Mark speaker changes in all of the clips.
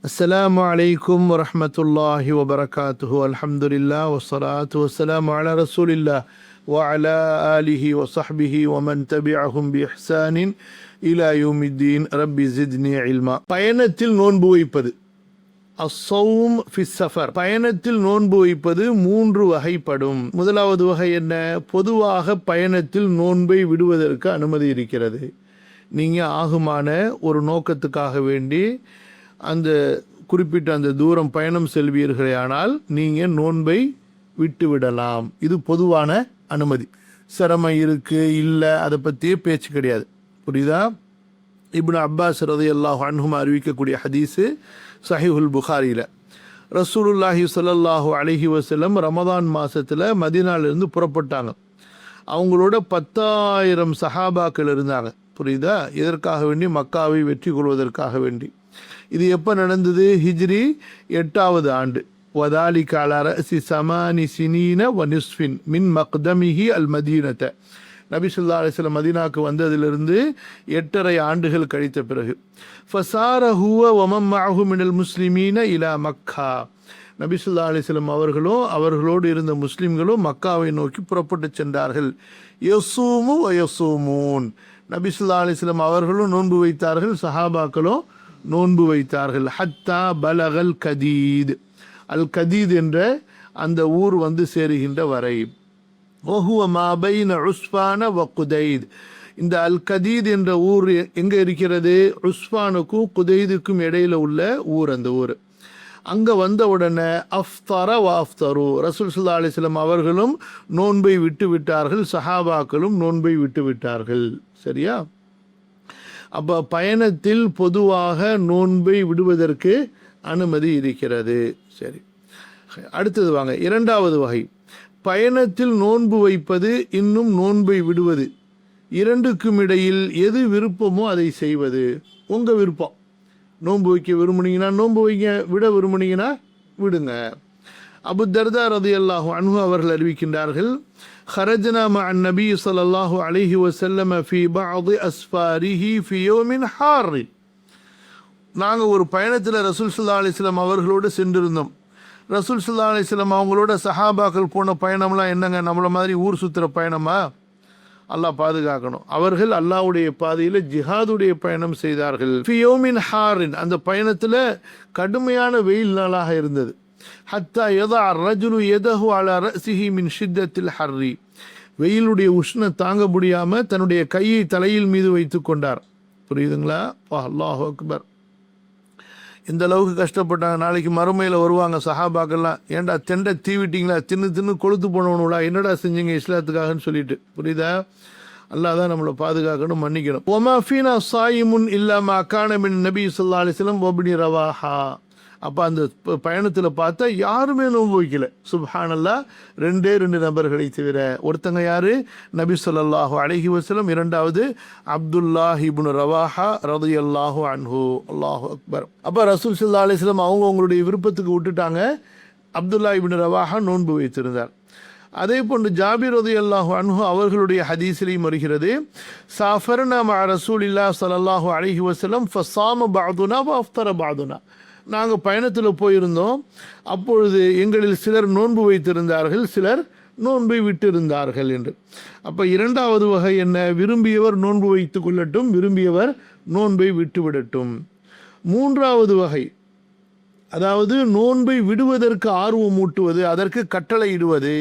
Speaker 1: السلام عليكم ورحمة الله وبركاته. الحمد لله والصلاة والسلام على رسول الله وعلى آله وصحبه ومن تبعهم بإحسان إلى يوم الدين. ربي زدني علما. பயணத்தில் நோன்பு வைப்பது அஸ்ஸௌம் ஃபிஸ் ஸஃபர். பயணத்தில் நோன்பு வைப்பது 3 வகைப்படும். முதலாவது வகை என்ன? பொதுவாக பயணத்தில் நோன்பை விடுவதற்கு அனுமதி இருக்கிறது. நீங்கள் ஆகுமான ஒரு நோக்கத்துக்காக வேண்டி அந்த குறிப்பிட்ட அந்த தூரம் பயணம் செல்வீர்களானால் நீங்கள் நோன்பை விட்டு விடலாம். இது பொதுவான அனுமதி. சிரமம் இருக்குது இல்லை அதை பற்றியே பேச்சு கிடையாது. புரியுதா? இப்னு அப்பாஸ் ரலியல்லாஹு அன்ஹுமா அறிவிக்கக்கூடிய ஹதீஸு சஹீஹுல் புகாரியில் ரசூலுல்லாஹி ஸல்லல்லாஹு அலைஹி வஸல்லம் ரமதான் மாதத்தில் மதீனாவிலிருந்து புறப்பட்டாங்க. அவங்களோட 10,000 சஹாபாக்கள் இருந்தாங்க. புரியுதா? இதற்காக வேண்டி மக்காவை வெற்றி கொள்வதற்காக வேண்டி. இது எப்போ நடந்தது? ஹிஜ்ரி 8வது ஆண்டு. வதாலிக அலா ரஅஸி ஸமானி சினீன வ நிஸ்ஃபின் மின் மக்தமிஹி அல் மதீனத. நபி ஸல்லல்லாஹு அலைஹி வஸல்லம் மதீனாவுக்கு வந்ததிலிருந்து 8.5 ஆண்டுகள் கழித்த பிறகு ஃபசார ஹுவ வ மன் மஅஹு மினல் முஸ்லிமீன இலா மக்கா. நபி ஸல்லல்லாஹு அலைஹி வஸல்லம் அவர்களும் அவர்களோடு இருந்த முஸ்லிம்களும் மக்காவை நோக்கி புறப்பட்டு சென்றார்கள். யஸூமு வ யஸூமூன். நபி ஸல்லல்லாஹு அலைஹி வஸல்லம் அவர்களும் நோன்பு வைத்தார்கள், சஹாபாக்களும் நோன்பு வைத்தார்கள். ஹத்தா பலகல் கதீத். அல் கதீத் என்ற அந்த ஊர் வந்து சேருகின்ற வரை. ஓஹுவ மாபைன உஸ்ஃபான வ குதைத். இந்த அல் கதீத் என்ற ஊர் எங்கே இருக்கிறது? உஸ்ஃபானுக்கும் குதைதுக்கும் இடையில உள்ள ஊர் அந்த ஊர். அங்கே வந்த உடனே அஃப்தர வ அஃப்தரு. ரசூல் ஸல்லல்லாஹு அலைஹி வஸல்லம் அவர்களும் நோன்பை விட்டு விட்டார்கள், சஹாபாக்களும் நோன்பை விட்டு விட்டார்கள். சரியா? அப்போ பயணத்தில் பொதுவாக நோன்பை விடுவதற்கு அனுமதி இருக்கிறது. சரி, அடுத்தது வாங்க. 2வது வகை. பயணத்தில் நோன்பு வைப்பது இன்னும் நோன்பை விடுவது, இரண்டுக்கும் இடையில் எது விருப்பமோ அதை செய்வது. உங்கள் விருப்பம். நோன்பு வைக்க விரும்புனீங்கன்னா நோன்பு வைக்க, விட விரும்புனீங்கன்னா விடுங்க. அபு தர்தா ரலியல்லாஹு அன்ஹு அவர்கள் அறிவிக்கின்றார்கள், خرجنا مع النبي صلى الله عليه وسلم في بعض أسفاره في يوم حار. நாங்கள் ஒரு பயணத்தில் ரசூல் ஸல்லல்லாஹு அலைஹி வஸல்லம் அவர்களோடு சென்றிருந்தோம். ரசூல் ஸல்லல்லாஹு அலைஹி வஸல்லம் அவங்களோட சஹாபாக்கள் போன பயணம்லாம் என்னங்க, நம்மளை மாதிரி ஊர் சுற்றுற பயணமா? அல்லாஹ் பாதுகாக்கணும். அவர்கள் அல்லாஹ்வுடைய பாதையில் ஜிஹாதுடைய பயணம் செய்தார்கள். ஃபி யௌமின் ஹாரின். அந்த பயணத்தில் கடுமையான வெயில் நாளாக இருந்தது. ஹத்தா யதா ரஜுலு யதஹு அலா ரஸிஹி மின் ஷித்தத்தில் ஹர்ரி. வெயிலுடைய உஷ்ண தாங்க முடியாமல் தன்னுடைய கையை தலையில் மீது வைத்து கொண்டார். புரியுதுங்களா? அல்லாஹு அக்பர். இந்த அளவுக்கு கஷ்டப்பட்டாங்க. நாளைக்கு மறுமையில் வருவாங்க சஹாபாக்கெல்லாம், ஏன்டா தெண்டை தீவிட்டிங்களா, தின்னு கொளுத்து போனவனுங்களா, என்னடா செஞ்சீங்க இஸ்லாத்துக்காகன்னு சொல்லிட்டு. புரியுதா? அல்லாஹ் தான் நம்மளை பாதுகாக்கணும், மன்னிக்கணும். ஒமா ஃபீனா சாயிமுன் இல்லாம அக்கான மின் நபி ஸல்லல்லாஹு அலைஹி வஸல்லம் வப்னி ரவாஹா. அப்போ அந்த பயணத்தில் பார்த்தா யாருமே நோன்பு வைக்கல. சுப்ஹானல்லாஹ். 2 நபர்களை தவிர. ஒருத்தங்க யாரு? நபி ஸல்லல்லாஹு அலைஹி வஸல்லம். 2வது அப்துல்லாஹ் இப்னு ரவாஹா ரலியல்லாஹு அன்ஹு. அல்லாஹு அக்பர். அப்போ ரசூல் ஸல்லல்லாஹு அலைஹி வஸல்லம் அவங்களுடைய விருப்பத்துக்கு விட்டுட்டாங்க. அப்துல்லாஹ் இப்னு ரவாஹா நோன்பு வைத்திருந்தார். அதே போன்று ஜாபிர் ரலியல்லாஹு அன்ஹு அவர்களுடைய ஹதீஸிலையும் வருகிறது, சாஃபர்னா மஅ ரசூலில்லாஹ் ஸல்லல்லாஹு அலைஹி வஸல்லம் ஃபஸாம பஅதுனா வ அஃப்தர பஅதுனா. நாங்கள் பயணத்தில் போயிருந்தோம். அப்பொழுது எங்களில் சிலர் நோன்பு வைத்திருந்தார்கள், சிலர் நோன்பை விட்டிருந்தார்கள் என்று. அப்போ 2வது வகை என்ன? விரும்பியவர் நோன்பு வைத்து கொள்ளட்டும், விரும்பியவர் நோன்பை விட்டு விடட்டும். 3வது வகை, அதாவது நோன்பை விடுவதற்கு ஆர்வம் ஊட்டுவது, அதற்கு கட்டளை இடுவது,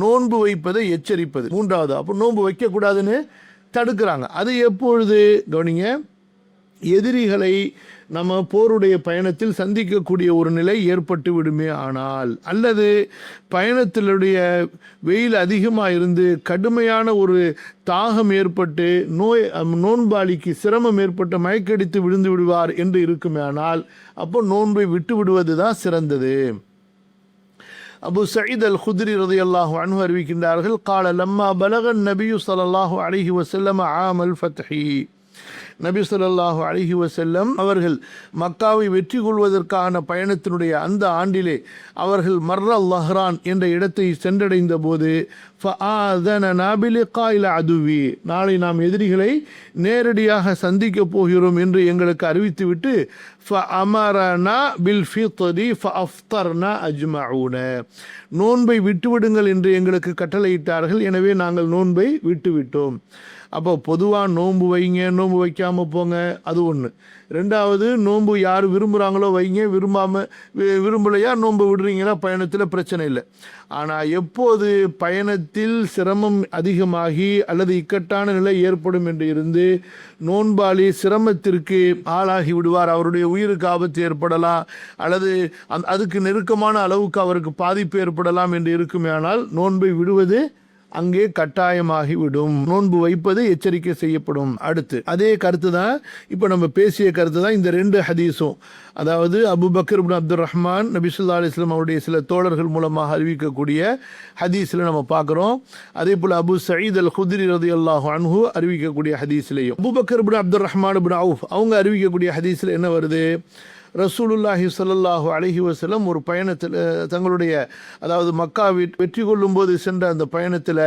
Speaker 1: நோன்பு வைப்பதை எச்சரிப்பது. 3வது. அப்போ நோன்பு வைக்கக்கூடாதுன்னு தடுக்கிறாங்க. அது எப்பொழுது? கவனிங்க. எதிரிகளை நம்ம போருடைய பயணத்தில் சந்திக்கக்கூடிய ஒரு நிலை ஏற்பட்டு விடுமே ஆனால், அல்லது பயணத்திலுடைய வெயில் அதிகமாக இருந்து கடுமையான ஒரு தாகம் ஏற்பட்டு நோன்பாளிக்கு சிரமம் ஏற்பட்டு மயக்கடித்து விழுந்து விடுவார் என்று இருக்குமே ஆனால், அப்போ நோன்பை விட்டு விடுவது தான் சிறந்தது. அபு சயீத் அல் குத்ரி ரலியல்லாஹு அன்ஹு அறிவிக்கின்றார்கள், கால லம்மா பலகன் நபியு ஸல்லல்லாஹு அலைஹி வஸல்லம் ஆமல் ஃபத்ஹி. நபி ஸல்லல்லாஹு அலைஹி வஸல்லம் அவர்கள் மக்காவை வெற்றி கொள்வதற்கான பயணத்தினுடைய அந்த ஆண்டிலே அவர்கள் மர்ரல் லஹ்ரான் என்ற இடத்தை சென்றடைந்த போது ஃபஆதனனா பிலிகாஇல் அதுவி, நாளை நாம் எதிரிகளை நேரடியாக சந்திக்கப் போகிறோம் என்று எங்களுக்கு அறிவித்துவிட்டு ஃபஅமரனா பில் ஃபித்ரி ஃபஅஃப்தர்னா அஜ்மஊன, நோன்பை விட்டுவிடுங்கள் என்று எங்களுக்கு கட்டளையிட்டார்கள். எனவே நாங்கள் நோன்பை விட்டுவிட்டோம். அப்போ பொதுவாக நோன்பு வைங்க, நோன்பு வைக்காமல் போங்க, அது ஒன்று. ரெண்டாவது, நோன்பு யார் விரும்புகிறாங்களோ வைங்க, விரும்பலையா நோன்பு விடுறீங்களா, பயணத்தில் பிரச்சனை இல்லை. ஆனால் எப்போது பயணத்தில் சிரமம் அதிகமாகி அல்லது இக்கட்டான நிலை ஏற்படும் என்று இருந்து நோன்பாளி சிரமத்திற்கு ஆளாகி விடுவார், அவருடைய உயிருக்கு ஆபத்து ஏற்படலாம் அல்லது அதுக்கு நெருக்கமான அளவுக்கு அவருக்கு பாதிப்பு ஏற்படலாம் என்று இருக்குமே, ஆனால் நோன்பை விடுவது அங்கே கட்டாயமாகிவிடும். நோன்பு வைப்பது எச்சரிக்கை செய்யப்படும். அடுத்து அதே கருத்து தான், இப்போ நம்ம பேசிய கருத்து தான் இந்த ரெண்டு ஹதீஸும். அதாவது அபூபக்கர் இப்னு அப்துர் ரஹ்மான் நபி ஸல்லல்லாஹு அலைஹி வஸல்லம் அவருடைய சில தோழர்கள் மூலமாக அறிவிக்கக்கூடிய ஹதீஸில் நம்ம பார்க்குறோம். அதே போல் அபு சயீத் அல் குத்ரி ரலியல்லாஹு அன்ஹு அறிவிக்கக்கூடிய ஹதீஸ்லையும் அபூபக்கர் இப்னு அப்துர் ரஹ்மான் இப்னு அவுஃப் அவங்க அறிவிக்கக்கூடிய ஹதீஸில் என்ன வருது, ரசூலுல்லாஹி ஸல்லல்லாஹு அலைஹி வஸல்லம் ஒரு பயணத்தில் தங்களுடைய, அதாவது மக்கா வெற்றி கொள்ளும் போது சென்ற அந்த பயணத்தில்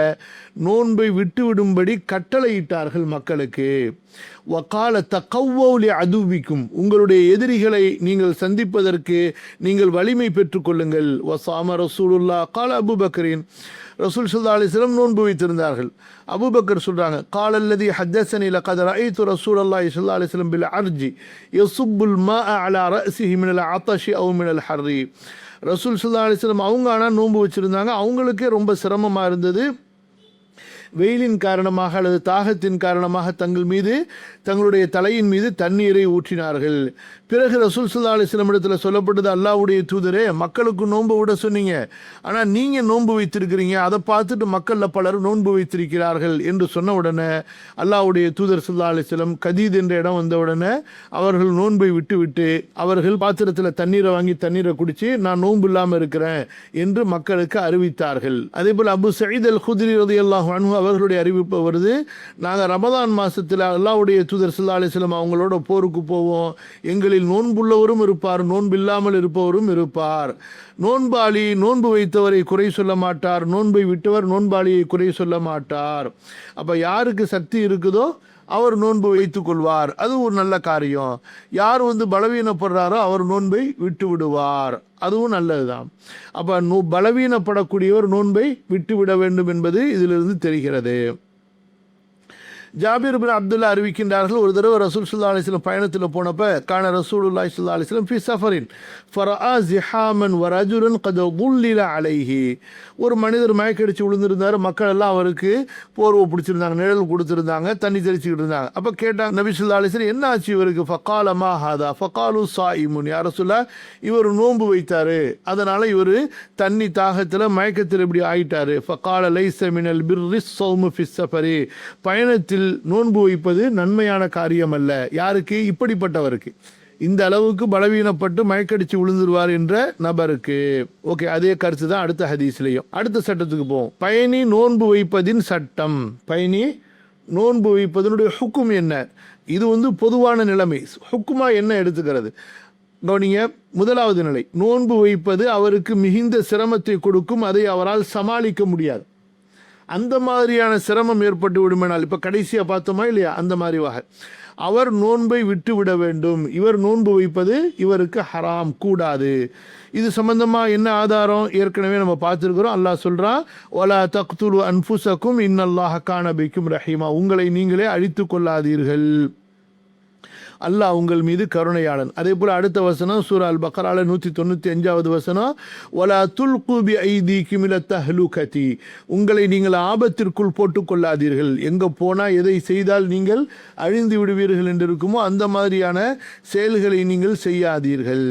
Speaker 1: நோன்பை விட்டுவிடும்படி கட்டளையிட்டார்கள் மக்களுக்கு. வகால தகவ்வௌலி அதுவிக்கும், உங்களுடைய எதிரிகளை நீங்கள் சந்திப்பதற்கு நீங்கள் வலிமை பெற்றுக்கொள்ளுங்கள். வசாம ரசூலுல்லா கால அபூபக்கரின், ரசூல் ஸல்லல்லாஹு அலைஹி வஸல்லம் நோன்பு வைத்திருந்தார்கள். அபூபக்கர் சொல்றாங்க, கால அல்லதி ஹத்தஸனி லகத் ரஅய்து ரசூலல்லாஹி ஸல்லல்லாஹு அலைஹி வஸல்லம் பில் அர்ஜி யஸுப்புல் மாஅ அலா ரஅஸிஹி மினல் அத்தஷி அவ் மினல் ஹர்ரி. ரசூல் ஸல்லல்லாஹு அலைஹி வஸல்லம் அவங்க ஆனால் நோன்பு வச்சிருந்தாங்க, அவங்களுக்கே ரொம்ப சிரமமாக இருந்தது. வெயிலின் காரணமாக அல்லது தாகத்தின் காரணமாக தங்களுடைய தலையின் மீது தண்ணீரை ஊற்றினார்கள். பிறகு ரசூல் ஸல்லல்லாஹு அலைஹி வஸல்லம் இடத்துல சொல்லப்பட்டது, அல்லாஹ்வுடைய தூதரே, மக்களுக்கு நோன்பு விட சொன்னீங்க, ஆனால் நீங்கள் நோன்பு வைத்திருக்கிறீங்க, அதை பார்த்துட்டு மக்களில் பலர் நோன்பு வைத்திருக்கிறார்கள் என்று சொன்ன உடனே அல்லாஹ்வுடைய தூதர் ஸல்லல்லாஹு அலைஹி வஸல்லம் கதீத் என்ற இடம் வந்த உடனே அவர்கள் நோன்பை விட்டு அவர்கள் பாத்திரத்தில் தண்ணீரை வாங்கி தண்ணீரை குடித்து நான் நோன்பு இல்லாமல் இருக்கிறேன் என்று மக்களுக்கு அறிவித்தார்கள். அதே போல் அபு சயீத் அல் குத்ரி ரலியல்லாஹு அன்ஹு அவர்களுடைய அறிவிப்பு வருது, நாங்கள் ரமதான் மாதத்தில் அல்லாஹ்வுடைய தூதர் ஸல்லல்லாஹு அலைஹி வஸல்லம் அவங்களோட போருக்கு போவோம், எங்களில் நோன்புள்ளவரும் இருப்பார், நோன்பு இல்லாமல் இருப்பவரும் இருப்பார். நோன்பாளி நோன்பு வைத்தவரை குறை சொல்ல மாட்டார், நோன்பை விட்டவர் நோன்பாளியை குறை சொல்ல மாட்டார். அப்போ யாருக்கு சக்தி இருக்குதோ அவர் நோன்பு வைத்துக் கொள்வார், அது ஒரு நல்ல காரியம். யார் பலவீனப்படுறாரோ அவர் நோன்பை விட்டு விடுவார், அதுவும் நல்லதுதான். அப்போ பலவீனப்படக்கூடியவர் நோன்பை விட்டுவிட வேண்டும் என்பது இதிலிருந்து தெரிகிறது. ஜாபிர் பின் அப்துல்லா அறிவிக்கின்றார்கள், ஒரு தடவை ரசூல் ஸல்லல்லாஹு அலைஹி வஸல்லம் பயணத்தில் போனப்ப கான ரசூலுல்லாஹி ஸல்லல்லாஹு அலைஹி வஸல்லம் ஃபி ஸஃபரின் ஃபரஆ ஸிஹாமன் வ ரஜுலன் கத் ظلل அலைஹி, ஒரு மனிதர் மயக்கடிச்சு விழுந்திருந்தார், மக்கள் எல்லாம் அவருக்கு போர்வை பிடிச்சிருந்தாங்க, நிழல் கொடுத்துருந்தாங்க, தண்ணி தெளிச்சுக்கிட்டு இருந்தாங்க. அப்போ கேட்டாங்க நபி ஸல்லல்லாஹு அலைஹி வஸல்லம், என்ன ஆச்சு இவருக்கு? ஃபகால மா ஹாதா ஃபகாலு ஸாயிமுன், யா ரசூலல்லாஹ், இவர் நோன்பு வைத்தாரு, அதனால இவர் தண்ணி தாகத்தில் மயக்கத்தில் இப்படி ஆயிட்டாரு. ஃபகால லைஸ மினல் பிர்ரி ஸௌமு ஃபி ஸஃபரி, பயணத்தில் நோன்பு வைப்பது நன்மையான காரியம் அல்ல. யாருக்கு? இப்படிப்பட்டவருக்கு, இந்த அளவுக்கு பலவீனப்பட்டு மயக்கடிச்சு விழுந்துருவார் என்ற நபருக்கு. ஓகே, அதே கருத்து தான் அடுத்த ஹதீஸ்லையும். அடுத்த சட்டத்துக்கு போவோம். பயணி நோன்பு வைப்பதின் சட்டம். பயணி நோன்பு வைப்பதனுடைய ஹுக்கும் என்ன? இது பொதுவான நிலைமை. ஹுக்குமா என்ன எடுத்துக்கிறது கவனிங்க. முதலாவது நிலை, நோன்பு வைப்பது அவருக்கு மிகுந்த சிரமத்தை கொடுக்கும், அதை அவரால் சமாளிக்க முடியாது. அந்த மாதிரியான சிரமம் ஏற்பட்டு விடுமானால், இப்போ கடைசியாக பார்த்தோமா இல்லையா, அந்த மாதிரி வகை அவர் நோன்பை விட்டு விட வேண்டும். இவர் நோன்பு வைப்பது இவருக்கு ஹராம், கூடாது. இது சம்பந்தமாக என்ன ஆதாரம் ஏற்கனவே நம்ம பார்த்துருக்கிறோம். அல்லாஹ் சொல்கிறான், வலா தக்துலு அன்ஃபுஸக்கும் இன்னல்லாஹ கான பிக்கும் ரஹீமா, உங்களை நீங்களே அழித்து கொள்ளாதீர்கள், அல்லாஹ் உங்கள் மீது கருணையாளன். அதே போல் அடுத்த வசனம் சூரா அல் பக்ரால 195வது வசனம், வலா துல்கு பி ஐதீக்கும் இல தஹ்லுகதி, உங்களை நீங்கள் ஆபத்திற்குள் போட்டுக்கொள்ளாதீர்கள், எங்கே போனால் எதை செய்தால் நீங்கள் அழிந்து விடுவீர்கள் என்று இருக்குமோ அந்த மாதிரியான செயல்களை நீங்கள் செய்யாதீர்கள்.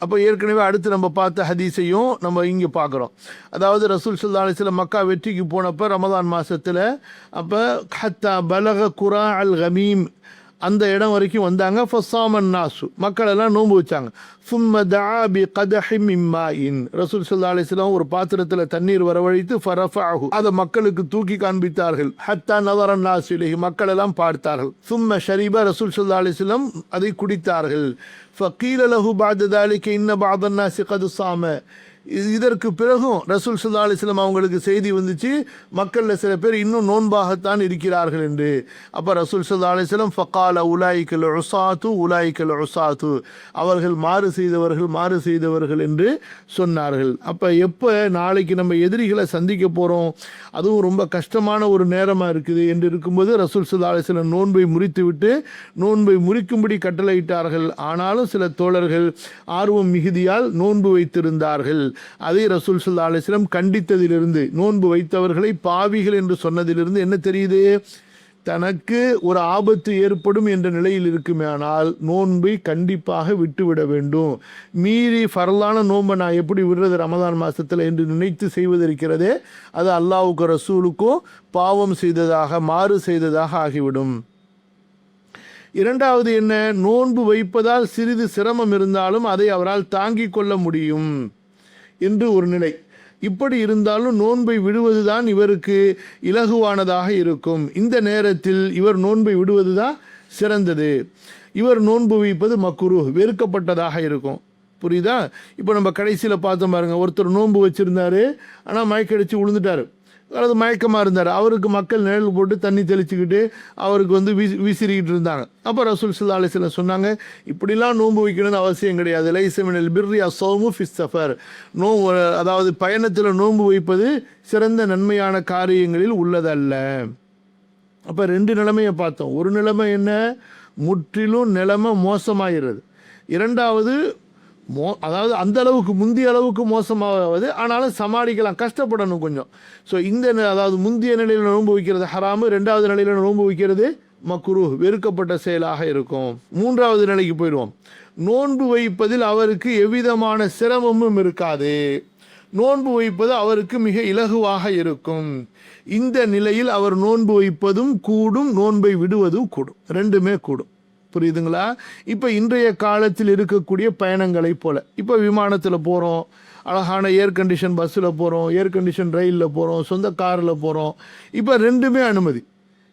Speaker 1: அப்போ ஏற்கனவே அடுத்து நம்ம பார்த்த ஹதீஸையும் நம்ம இங்கே பார்க்குறோம். அதாவது ரசூல் ஸல்லல்லாஹு அலைஹி வஸல்லம் மக்கா வெற்றிக்கு போனப்போ ரமதான் மாதத்தில், அப்போ ஹத்தா பலக குரா அல் கமீம், அந்த இடம் வரைக்கும் வந்தாங்க. ஃபஸாமன் நாசு, மக்கள் எல்லாம் நோன்பு வச்சாங்க. சும்ம தஆ பி கதஹி மின் மாஇன், ரசூல் ஸல்லல்லாஹு அலைஹி வஸல்லம் ஒரு பாத்திரத்தில் தண்ணீர் வரவழைத்து ஃபரஃபஅஹு, அதை மக்களுக்கு தூக்கி காண்பித்தார்கள். ஹத்தா நஸர நாஸ் இலைஹி, மக்கள் எல்லாம் பார்த்தார்கள். சும்ம ஷரிப, ரசூல் ஸல்லல்லாஹு அலைஹி வஸல்லம் அதை குடித்தார்கள். ஃபகீல லஹு பஅத ذلك இன்ன பஅத الناس قد صام, இதற்கு பிறகும் ரசூல் ஸல்லல்லாஹு அலைஹி வஸல்லம் அவங்களுக்கு செய்தி வந்துச்சு, மக்களில் சில பேர் இன்னும் நோன்பாகத்தான் இருக்கிறார்கள் என்று. அப்போ ரசூல் ஸல்லல்லாஹு அலைஹி வஸல்லம் ஃபகால உலாயிக்கல் உஸாத்து உலாயிக்கல் உஸாத்து, அவர்கள் மாறு செய்தவர்கள் என்று சொன்னார்கள். அப்போ எப்போ நாளைக்கு நம்ம எதிரிகளை சந்திக்க போகிறோம், அதுவும் ரொம்ப கஷ்டமான ஒரு நேரமாக இருக்குது என்று இருக்கும்போது ரசூல் ஸல்லல்லாஹு அலைஹி வஸல்லம் நோன்பை முறித்துவிட்டு நோன்பை முறிக்கும்படி கட்டளையிட்டார்கள். ஆனாலும் சில தோழர்கள் ஆர்வம் மிகுதியால் நோன்பு வைத்திருந்தார்கள். அதை ரசூல் ஸல்லல்லாஹு அலைஹி வஸல்லம் கண்டித்ததிலிருந்து, நோன்பு வைத்தவர்களை பாவிகள் என்று சொன்னதிலிருந்து என்ன தெரியுது, தனக்கு ஒரு ஆபத்து ஏற்படும் என்ற நிலையில் இருக்குமேனால் நோன்பை கண்டிப்பாக விட்டுவிட வேண்டும். மீறி ஃபர்லான நோன்பை நான் எப்படி விடுறது ரமதான் மாதத்தில் என்று நினைத்து செய்வதற்கிறதே, அது அல்லாஹ்வுக்கு ரசூலுக்கும் பாவம் செய்ததாக, மாறு செய்ததாக ஆகிவிடும். இரண்டாவது என்ன, நோன்பு வைப்பதால் சிறிது சிரமம் இருந்தாலும் அதை அவரால் தாங்கிக் கொள்ள முடியும் என்று ஒரு நிலை. இப்படி இருந்தாலும் நோன்பை விடுவதுதான் இவருக்கு இலகுவானதாக இருக்கும். இந்த நேரத்தில் இவர் நோன்பை விடுவதுதான் சிறந்தது. இவர் நோன்பு வைப்பது மக்ரூஹ், வெறுக்கப்பட்டதாக இருக்கும். புரியுதா? இப்போ நம்ம கடைசியில் பார்த்தோம் பாருங்க, ஒருத்தர் நோன்பு வச்சிருந்தாரு, ஆனால் மயக்கடிச்சு விழுந்துட்டாரு, அல்லது மயக்கமாக இருந்தார். அவருக்கு மக்கள் நிழல் போட்டு தண்ணி தெளிச்சுக்கிட்டு அவருக்கு வந்து வீசிக்கிட்டு இருந்தாங்க. அப்போ ரசூல் ஸல்லல்லாஹு அலைஹி வஸல்லம் சொன்னாங்க, இப்படிலாம் நோன்பு வைக்கணும்னு அவசியம் கிடையாது. லைஸ மினல் பிர்ரி அஸ்ஸௌமு ஃபிஸ் ஸஃபர், அதாவது பயணத்தில் நோன்பு வைப்பது சிறந்த நன்மையான காரியங்களில் உள்ளதல்ல. அப்போ ரெண்டு நிலைமையை பார்த்தோம். ஒரு நிலைமை என்ன, முற்றிலும் நிலைமை மோசமாகிறது. இரண்டாவது அதாவது அந்த அளவுக்கு முந்திய அளவுக்கு மோசமாவது, ஆனாலும் சமாளிக்கலாம், கஷ்டப்படணும் கொஞ்சம். ஸோ இந்த அதாவது முந்திய நிலையில் நோன்பு வைக்கிறது ஹராமு, ரெண்டாவது நிலையில் நோன்பு வைக்கிறது மக்ரூஹ், வெறுக்கப்பட்ட செயலாக இருக்கும். மூன்றாவது நிலைக்கு போயிடுவோம். நோன்பு வைப்பதில் அவருக்கு எவ்விதமான சிரமமும் இருக்காது, நோன்பு வைப்பது அவருக்கு மிக இலகுவாக இருக்கும். இந்த நிலையில் அவர் நோன்பு வைப்பதும் கூடும், நோன்பை விடுவதும் கூடும், ரெண்டுமே கூடும். புரியுதுங்களா? இப்போ இன்றைய காலத்தில் இருக்கக்கூடிய பயணங்களை போல, இப்போ விமானத்தில் போகிறோம், அழகான ஏர் கண்டிஷன் பஸ்ஸில் போகிறோம், ஏர் கண்டிஷன் ரயிலில் போகிறோம், சொந்த காரில் போகிறோம். இப்போ ரெண்டுமே அனுமதி.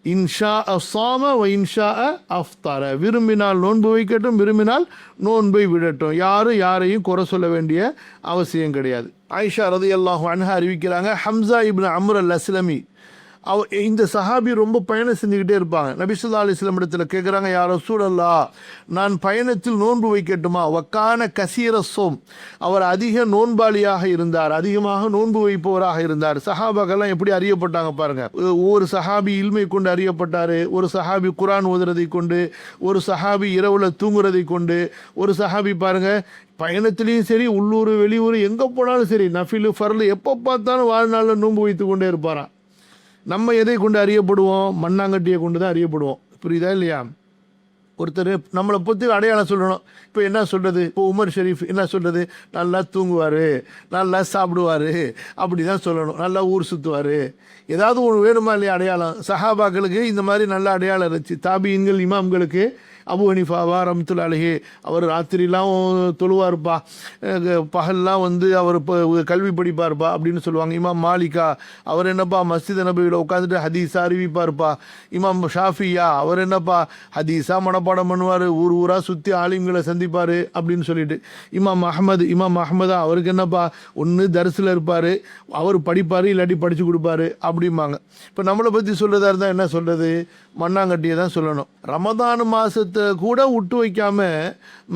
Speaker 1: இன்ஷா அசாம வ இன்ஷா அஃப்தார, விரும்பினால் நோன்பு வைக்கட்டும், விரும்பினால் நோன்பை விடட்டும். யாரும் யாரையும் குறை சொல்ல வேண்டிய அவசியம் கிடையாது. ஆயிஷா ரலியல்லாஹு அன்ஹா அறிவிக்கிறாங்க, ஹம்சா இப்னு அம்ர் அல் அஸ்லமி, இந்த சஹாபி ரொம்ப பயணம் செஞ்சுக்கிட்டே இருப்பாங்க. நபி ஸல்லல்லாஹு அலைஹி வஸல்லம் இடத்துல கேட்குறாங்க, யா ரசூலல்லாஹ், நான் பயணத்தில் நோன்பு வைக்கட்டுமா? வக்கான கசீர சோம், அவர் அதிக நோன்பாளியாக இருந்தார், அதிகமாக நோன்பு வைப்பவராக இருந்தார். சஹாபாக்கெல்லாம் எப்படி அறியப்பட்டாங்க பாருங்க. ஒரு சஹாபி இல்மை கொண்டு அறியப்பட்டார், ஒரு சஹாபி குர்ஆன் ஓதுறதை கொண்டு, ஒரு சஹாபி இரவுல தூங்குறதை கொண்டு, ஒரு சஹாபி பாருங்க பயணத்திலையும் சரி, உள்ளூர் வெளியூர் எங்கே போனாலும் சரி, நஃபிலு ஃபர்லு எப்போ பார்த்தாலும் வாழ்நாளில் நோன்பு வைத்து கொண்டே இருப்பாராம். நம்ம எதை கொண்டு அறியப்படுவோம்? மண்ணாங்கட்டியை கொண்டு தான் அறியப்படுவோம். புரியுதா இல்லையா? ஒருத்தர் நம்மளை பற்றி அடையாளம் சொல்லணும். இப்போ என்ன சொல்கிறது, இப்போ உமர் ஷெரீஃப் என்ன சொல்கிறது, நல்லா தூங்குவார், நல்லா சாப்பிடுவார், அப்படி தான் சொல்லணும். நல்லா ஊர் சுற்றுவார், ஏதாவது ஒன்று வேணுமா இல்லையா அடையாளம்? சஹாபாக்களுக்கு இந்த மாதிரி நல்ல அடையாளம் இருந்துச்சு. தாபியின்கள் இமாம்களுக்கு அபு ஹனீஃபாவா ரஹ்மத்துல்லாஹி அலைஹி, அவர் ராத்திரிலாம் தொழுவார்ப்பா, பகல்லாம் வந்து அவர் கல்வி படிப்பார்ப்பா அப்படின்னு சொல்லுவாங்க. இமாம் மாலிகா, அவர் என்னப்பா மஸ்ஜித் நபவியில் உட்காந்துட்டு ஹதீஸா அறிவிப்பார்ப்பா. இமாம் ஷாஃபியா, அவர் என்னப்பா ஹதீஸா மனப்பாடம் பண்ணுவார், ஊர் ஊராக சுற்றி ஆலிம்களை சந்திப்பார் அப்படின்னு சொல்லிட்டு. இமாம் அஹமதா, அவருக்கு என்னப்பா ஒன்று தரிசில் இருப்பார், அவர் படிப்பார், இல்லாட்டி படித்து கொடுப்பாரு அப்படிம்பாங்க. இப்போ நம்மளை பற்றி சொல்கிறதா இருந்தால் என்ன சொல்கிறது, மண்ணாங்கட்டியை தான் சொல்லணும். ரமதான் மாதத்தை கூட விட்டு வைக்காம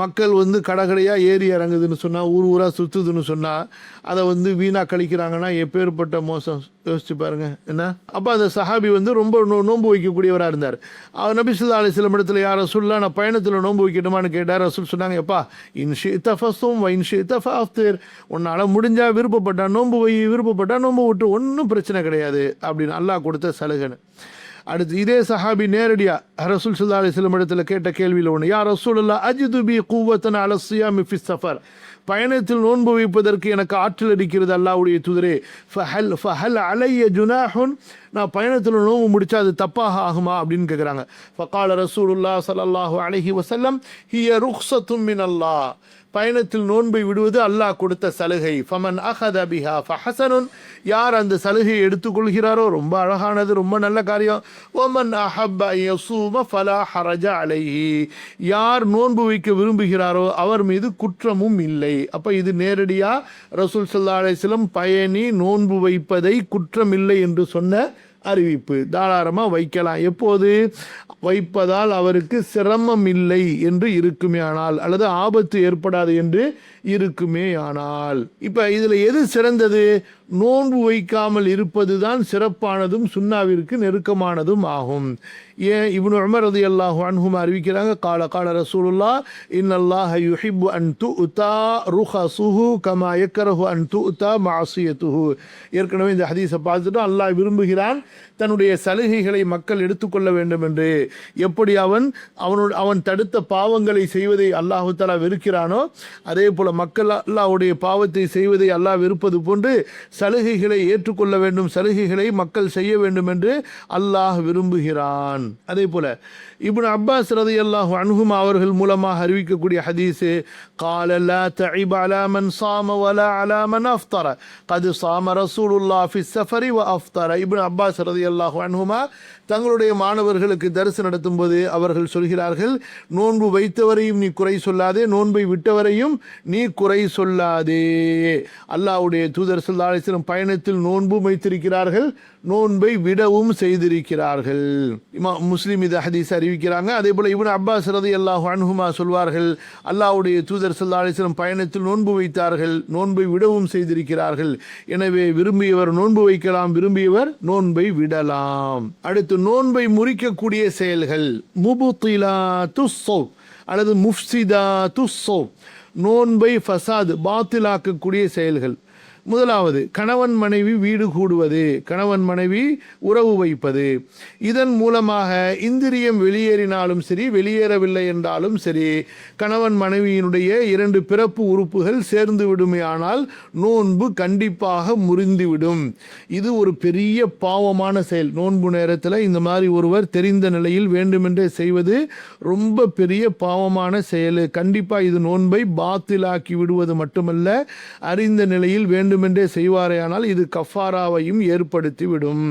Speaker 1: மக்கள் வந்து கடைக்கடையாக ஏறி இறங்குதுன்னு சொன்னால், ஊர் ஊராக சுற்றுதுன்னு சொன்னால், அதை வந்து வீணாக கழிக்கிறாங்கன்னா எப்பேற்பட்ட மோசம் யோசிச்சு பாருங்க என்ன. அப்போ அந்த சஹாபி வந்து ரொம்ப நோன்பு வைக்கக்கூடியவராக இருந்தார். அவர் நபி ஸல்லல்லாஹு அலைஹி வஸல்லம் இடத்துல, யார் ரசூலுல்லாஹ் நான் பயணத்தில் நோன்பு வைக்கட்டுமான்னு கேட்டார். ரசூல் சொன்னாங்க, எப்பா இன்ஷிஅத ஃபஸும் வ இன்ஷிஅத ஃபஅஃப்திர், உன்னால் முடிஞ்சால் விருப்பப்பட்டா நோன்பு வை, விருப்பப்பட்டா நோன்பு விட்டு, ஒன்றும் பிரச்சனை கிடையாது அப்படின்னு அல்லாஹ் கொடுத்த சலுகைன்னு. அடுத்து இதே சஹாபி நேரடியாக ரசூல் ஸல்லல்லாஹு அலைஹி வஸல்லம் இடத்துல கேட்ட கேள்வியில் ஒன்று, யா ரசூலல்லாஹ் அஜிது பி குவத்தன் அலா ஸியாமி ஃபி ஸஃபர், பயணத்தில் நோன்பு வைப்பதற்கு எனக்கு ஆற்றல் அடிக்கிறது அல்லாஹ்வுடைய தூதரே, ஃபஹல் அலைய ஜுனாஹுன், நான் பயணத்தில் நோன்பு முடிச்சா அது தப்பாக ஆகுமா அப்படின்னு கேட்குறாங்க. ஃபகால ரசூலுல்லாஹ் ஸல்லல்லாஹு அலைஹி வஸல்லம் ஹிய ருக்ஸத்தும் மினல்லாஹ், பயணத்தில் நோன்பை விடுவது அல்லாஹ் கொடுத்த சலுகை. ஃபமன் அஹத பிஹா ஃபஹஸனுன், யார் அந்த சலுகையை எடுத்துக்கொள்கிறாரோ ரொம்ப அழகானது, ரொம்ப நல்ல காரியம். ஒமன் அஹப்ப யஸூம ஃபலா ஹரஜ அலைஹி, யார் நோன்பு வைக்க விரும்புகிறாரோ அவர் மீது குற்றமும் இல்லை. அப்போ இது நேரடியாக ரசூல் ஸல்லல்லாஹு அலைஹி வஸல்லம் பயணி நோன்பு வைப்பதை குற்றமில்லை என்று சொன்ன அறிவிப்பு. தாராளமாக வைக்கலாம். எப்போது வைப்பதால் அவருக்கு சிரமம் இல்லை என்று இருக்குமே ஆனால், அல்லது ஆபத்து ஏற்படாது என்று இருக்குமே ஆனால். இப்போ இதில் எது சிறந்தது? நோன்பு வைக்காமல் இருப்பது தான் சிறப்பானதும் சுன்னாவிற்கு நெருக்கமானதும் ஆகும். ஏன்? இப்னு உமர் ரலியல்லாஹு அன்ஹுமா அறிவிக்கிறாங்க, கால கால ரசூலுல்லாஹ் இன்னல்லாஹ யுஹிப்பு அன் துஉதா ருஹஸுஹு கமா யக்ரஹு அன் துஉதா மஅசியத்துஹு. ஏற்கனவே இந்த ஹதீஸை பார்த்துட்டு அல்லாஹ் விரும்புகிறான் தன்னுடைய சலுகைகளை மக்கள் எடுத்துக்கொள்ள வேண்டும் என்று. எப்படி அவன் தடுத்த பாவங்களை செய்வதை அல்லாஹு தஆலா வெறுக்கிறானோ, அதே போல மக்கள் அல்லாஹ்வுடைய பாவத்தை செய்வதை அல்லாஹ் வெறுப்பது போன்று சலுகைகளை ஏற்றுக்கொள்ள வேண்டும், சலுகைகளை மக்கள் செய்ய வேண்டும் என்று அல்லாஹ் விரும்புகிறான். அதே போல இப்னு அப்பாஸ் ரலியல்லாஹு அன்ஹுமா அவர்கள் மூலமாக அறிவிக்கக்கூடிய ஹதீஸு, قال لا تعب على من صام ولا على من افطر قد صام رسول الله في السفر وافطر. இப்னு அப்பாஸ் ரலியல்லாஹு அன்ஹுமா தங்களுடைய மாணவர்களுக்கு தரிசு நடத்தும் போது அவர்கள் சொல்கிறார்கள், நோன்பு வைத்தவரையும் நீ குறை சொல்லாதே, நோன்பை விட்டவரையும் நீ குறை சொல்லாதே. அல்லாஹ்வுடைய தூதர் ஸல்லல்லாஹு அலைஹி வஸல்லம் பயணத்தில் நோன்பும் வைத்திருக்கிறார்கள், நோன்பை விடவும் செய்திருக்கிறார்கள். இமாம் முஸ்லிம் இது ஹதீஸ் அறிவிக்கிறாங்க. அதே போல இப்னு அப்பாஸ் ரலியல்லாஹு அன்ஹுமா சொல்வார்கள், அல்லாஹ்வுடைய தூதர் ஸல்லல்லாஹு அலைஹி வஸல்லம் பயணத்தில் நோன்பு வைத்தார்கள், நோன்பை விடவும் செய்திருக்கிறார்கள். எனவே விரும்பியவர் நோன்பு வைக்கலாம், விரும்பியவர் நோன்பை விடலாம். அடுத்து நோன்பை முறிக்கக்கூடிய செயல்கள், முபுத்திலாத்துஸ் ஸௌம் அல்லது முஃப்ஸிதாத்துஸ் ஸௌம், நோன்பை ஃபசாத் பாத்திலாக்கக்கூடிய செயல்கள். முதலாவது கணவன் மனைவி வீடு கூடுவது, கணவன் மனைவி உறவு வைப்பது. இதன் மூலமாக இந்திரியம் வெளியேறினாலும் சரி, வெளியேறவில்லை என்றாலும் சரி, கணவன் மனைவியினுடைய இரண்டு பிறப்பு உறுப்புகள் சேர்ந்து விடுமையானால் நோன்பு கண்டிப்பாக முறிந்துவிடும். இது ஒரு பெரிய பாவமான செயல். நோன்பு நேரத்தில் இந்த மாதிரி ஒருவர் தெரிந்த நிலையில் வேண்டுமென்றே செய்வது ரொம்ப பெரிய பாவமான செயல். கண்டிப்பாக இது நோன்பை பாத்திலாக்கி விடுவது மட்டுமல்ல, அறிந்த நிலையில் வேண்டுமென்றே செய்வாரேயானால் இது கஃபாராவையும் ஏற்படுத்திவிடும்.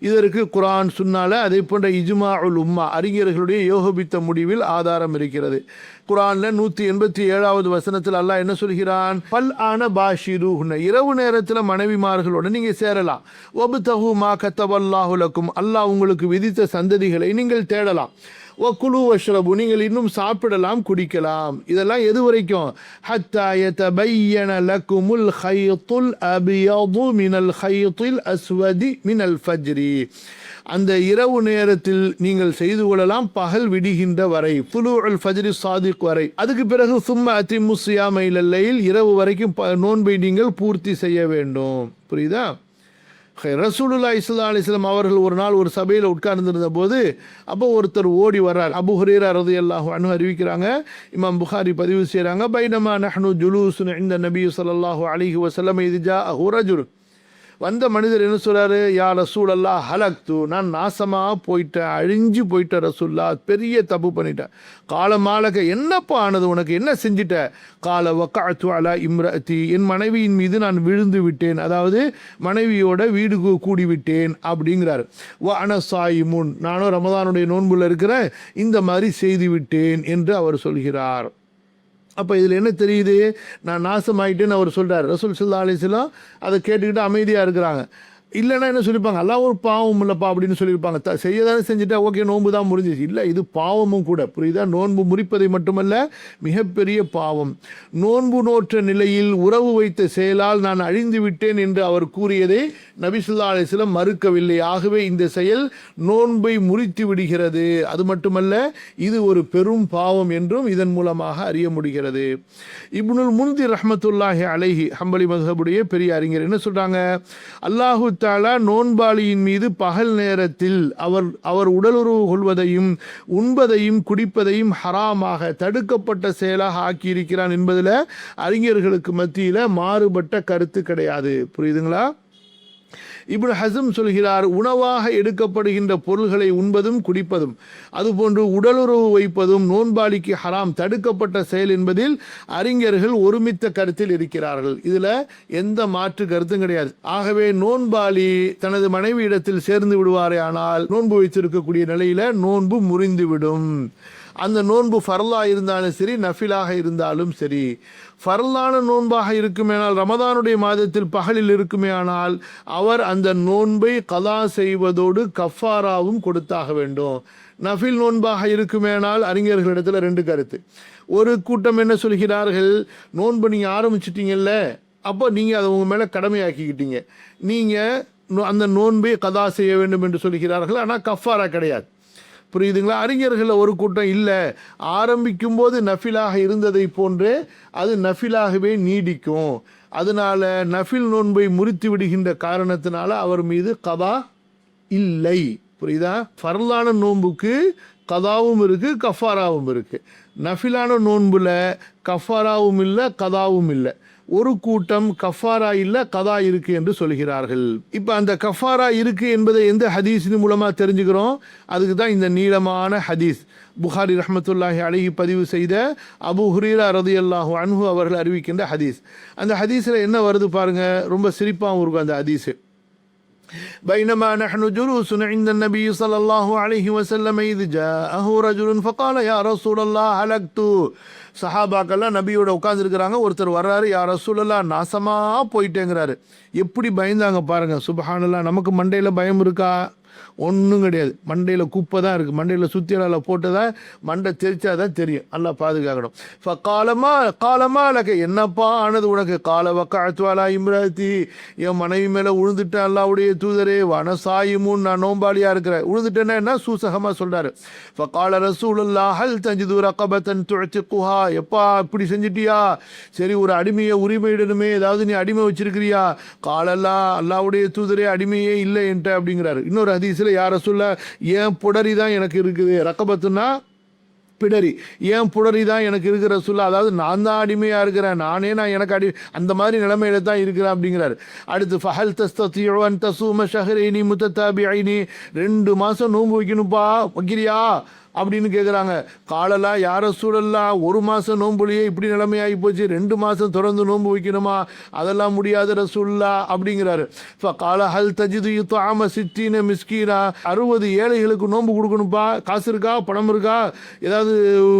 Speaker 1: இதற்கு குர்ஆன் சுன்னால அதே போன்ற இஜ்மாஉல் உம்மா அறிஞர்களுடைய யோகபித்த முடிவில் ஆதாரம் இருக்கிறது. குர்ஆன்ல 187வது வசனத்தில் அல்லாஹ் என்ன சொல்கிறான்? பல் ஆன பாஷிருஹுன்ன, இரவு நேரத்தில் மனைவிமார்களோட நீங்க சேரலாம். வப்தஹு மா கத்தபல்லாஹு லக்கும், அல்லாஹ் உங்களுக்கு விதித்த சந்ததிகளை நீங்கள் தேடலாம். வக்குலு வஷ்ரபு, நீங்கள் இன்னும் சாப்பிடலாம், குடிக்கலாம். இதெல்லாம் எது வரைக்கும்? ஹத்தா யதபையன லக்குமுல் ஹைத்துல் அபியது மினல் ஹைத்தில் அஸ்வதி மினல் ஃபஜ்ரி, அந்த இரவு நேரத்தில் நீங்கள் செய்து கொள்ளலாம் பகல் விடுகின்ற வரை, துலூஉல் ஃபஜ்ரி சாதிக் வரை. அதுக்கு பிறகு சும்ம அத்திம்மு ஸியாம இலல் லைல், இரவு வரைக்கும் நோன்பை நீங்கள் பூர்த்தி செய்ய வேண்டும். புரியுதா? ரசூலுல்லாஹி ஸல்லல்லாஹு அலைஹி வஸல்லம் அவர்கள் ஒரு நாள் ஒரு சபையில் உட்கார்ந்திருந்த போது அப்போ ஒருத்தர் ஓடி வர்றார். அபூ ஹுரைரா ரலியல்லாஹு அன்ஹு அறிவிக்கிறாங்க, இமாம் புகாரி பதிவு செய்கிறாங்க, பைனமா நஹ்னு ஜுலூசுன் இன்த நபி ஸல்லல்லாஹு அலைஹி வஸல்லம் இத் ஜாஅஹு ரஜுல், வந்த மனிதர் என்ன சொல்றாரு? யா ரசூலல்லாஹ் ஹலக்து, நான் நாசமாக போயிட்டேன், அழிஞ்சு போயிட்டேன் ரசூல்லா, பெரிய தப்பு பண்ணிட்டேன். கால மாலக, என்னப்பா ஆனது உனக்கு, என்ன செஞ்சிட்ட? கால வக்கஅத்து அலா இம்ரஅதி, என் மனைவியின் மீது நான் விழுந்து விட்டேன், அதாவது மனைவியோட வீடு கூடி விட்டேன் அப்படிங்கிறார். வ அன சாயிமுன், நானும் ரமதானுடைய நோன்புல இருக்கிறேன், இந்த மாதிரி செய்து விட்டேன் என்று அவர் சொல்கிறார். அப்போ இதில் என்ன தெரியுது? நான் நாசமாயிட்டேன்னு அவர் சொல்கிறார். ரசூல் ஸல்லல்லாஹு அலைஹி வஸல்லம் அதை கேட்டுக்கிட்டு அமைதியாக இருக்கிறாங்க. இல்லைன்னா என்ன சொல்லியிருப்பாங்க? அல்லாஹ் ஒரு பாவம் இல்லைப்பா அப்படின்னு சொல்லியிருப்பாங்க. செய்ய தானே செஞ்சுட்டா ஓகே நோன்பு தான் முறிஞ்சிச்சு. இல்லை, இது பாவமும் கூட. புரியுதா? நோன்பு முறிப்பதை மட்டுமல்ல, மிகப்பெரிய பாவம். நோன்பு நோற்ற நிலையில் உறவு வைத்த செயலால் நான் அழிந்து விட்டேன் என்று அவர் கூறியதை நபி ஸல்லல்லாஹு அலைஹி வஸல்லம் மறுக்கவில்லை. ஆகவே இந்த செயல் நோன்பை முறித்து விடுகிறது. அது மட்டுமல்ல, இது ஒரு பெரும் பாவம் என்றும் இதன் மூலமாக அறிய முடிகிறது. இப்னுல் முன்திர் ரஹ்மத்துல்லாஹி அலைஹி, ஹம்பலி மذஹபுடைய பெரிய அறிஞர் என்ன சொல்றாங்க? அல்லாஹு தஆலா நோன்பாளியின் மீது பகல் நேரத்தில் அவர் உடலுறவு கொள்வதையும் உண்பதையும் குடிப்பதையும் ஹராமாக தடுக்கப்பட்ட செயலாக ஆக்கியிருக்கிறான் என்பதில் அறிஞர்களுக்கு மத்தியில் மாறுபட்ட கருத்து கிடையாது. புரியுதுங்களா? இப்னு ஹஸம் சொல்கிறார், உணவாக எடுக்கப்படுகின்ற பொருள்களை உண்பதும் குடிப்பதும் அதுபோன்று உடலுறவு வைப்பதும் நோன்பாளிக்கு ஹராம் தடுக்கப்பட்ட செயல் என்பதில் அறிஞர்கள் ஒருமித்த கருத்தில் இருக்கிறார்கள். இதில் எந்த மாற்று கருத்தும் கிடையாது. ஆகவே நோன்பாளி தனது மனைவியிடத்தில் சேர்ந்து விடுவாரே ஆனால் நோன்பு வைத்திருக்கக்கூடிய நிலையில் நோன்பு முறிந்துவிடும். அந்த நோன்பு ஃபர்லாக இருந்தாலும் சரி, நஃபிலாக இருந்தாலும் சரி. ஃபர்லான நோன்பாக இருக்குமேனால், ரமதானுடைய மாதத்தில் பகலில் இருக்குமேயானால் அவர் அந்த நோன்பை கலா செய்வதோடு கஃபாராவும் கொடுத்தாக வேண்டும். நஃபில் நோன்பாக இருக்குமேனால் அறிஞர்களிடத்தில் ரெண்டு கருத்து. ஒரு கூட்டம் என்ன சொல்கிறார்கள், நோன்பு நீங்கள் ஆரம்பிச்சிட்டிங்கல்ல, அப்போ நீங்கள் அதை உங்கள் மேலே கடமையாக்கிக்கிட்டீங்க, நீங்கள் அந்த நோன்பை கதா செய்ய வேண்டும் என்று சொல்கிறார்கள். ஆனால் கஃபாரா கிடையாது. புரியுதுங்களா? அறிஞர்கள் ஒரு கூட்டம் இல்லை, ஆரம்பிக்கும் போது நஃபிலாக இருந்ததை போன்றே அது நஃபிலாகவே நீடிக்கும், அதனால நஃபில் நோன்பை முறித்து விடுகின்ற காரணத்தினால அவர் மீது கதா இல்லை. புரியுதா? ஃபர்லான நோன்புக்கு கதாவும் இருக்குது, கஃபாராவும் இருக்குது. நஃபிலான நோன்புல கஃபாராவும் இல்லை, கதாவும் இல்லை. ஒரு கூட்டம் கஃபாரா இல்லை, கதா இருக்கு என்று சொல்கிறார்கள். இப்போ அந்த கஃபாரா இருக்கு என்பதை எந்த ஹதீஸின் மூலமாக தெரிஞ்சுக்கிறோம்? அதுக்கு தான் இந்த நீளமான ஹதீஸ். புகாரி ரஹ்மத்துல்லாஹி அலைஹி பதிவு செய்த அபூ ஹுரைரா ரலியல்லாஹு அன்ஹு அவர்கள் அறிவிக்கின்ற ஹதீஸ். அந்த ஹதீஸில் என்ன வருது பாருங்க, ரொம்ப சிரிப்பாகவும் இருக்கும் அந்த ஹதீஸு. بينما نحن جلوس عند النبي صلى الله عليه وسلم إذ جاءه رجل فقال يا رسول الله هلكت. சஹாபாக்கெல்லாம் நபியோட உட்காந்துருக்கிறாங்க. ஒருத்தர் வர்றாரு, யா ரசூலல்லாஹ் நாசமாக போயிட்டேங்கிறாரு. எப்படி பயந்தாங்க பாருங்க. சுப்ஹானல்லாஹ். நமக்கு மண்டையில் பயம் இருக்கா? ஒன்றும் கிடையாது. மண்டையில் குப்பை தான் இருக்குது. மண்டையில் சுத்தியலால் போட்டதான் மண்டை தெரிச்சா தான் தெரியும். நல்லா பாதுகாக்கணும். காலமா இல்லக்க, என்னப்பா ஆனது உனக்கு? கால வக்காத்துவாலா இம்ராத்தி, என் மனைவி மேலே விழுந்துட்டேன் அல்லாவுடைய தூதரே, வனசாயிமுன், நான் நோம்பாளியாக இருக்கிறேன். விழுந்துட்டேன்னா என்ன சூசகமாக சொல்கிறாரு. ஃபகால ரசூலுல்லாஹ் ஹல் தஜிது ரகபத்தன் துஅத்திகுஹா, எப்பா இப்படி செஞ்சிட்டியா? சரி, ஒரு அடிமையை உரிமையிடணுமே, ஏதாவது நீ அடிமை வச்சிருக்கிறியா? காலல்லா, அல்லாவுடைய தூதரே அடிமையே இல்லை என்கிட்ட அப்படிங்கிறாரு. இன்னொரு ஹதீஸில் யார சொல்ல, ஏன் புடரி தான் எனக்கு இருக்குது, ரக்கபத்துனா பிடரி, ஏன் புடரி தான் எனக்கு இருக்கிற சொல்ல, அதாவது நான் தான் அடிமையாக இருக்கிறேன், நான் எனக்கு அந்த மாதிரி நிலைமையில தான் இருக்கிறேன் அப்படிங்கிறார். அடுத்து ஃபஹல் தஸ்தத்தியு அன் தஸூம ஷஹ்ரைனி முத்ததாபிஐனி, 2 மாதம் நோன்பு வைக்கணும்ப்பா, வைக்கிறியா அப்படின்னு கேட்குறாங்க. காலலா யார சூழல்லாம், 1 மாதம் நோன்புலையே இப்படி நிலைமையாகி போச்சு, 2 மாதம் தொடர்ந்து நோன்பு வைக்கணுமா? அதெல்லாம் முடியாத ரசூல்லா அப்படிங்கிறாரு. இப்போ கால ஹல் தஜிது யுத்ஆம சித்தீன மிஸ்கீனா, 60 ஏழைகளுக்கு நோன்பு கொடுக்கணும்ப்பா, காசு இருக்கா, பணம் இருக்கா, ஏதாவது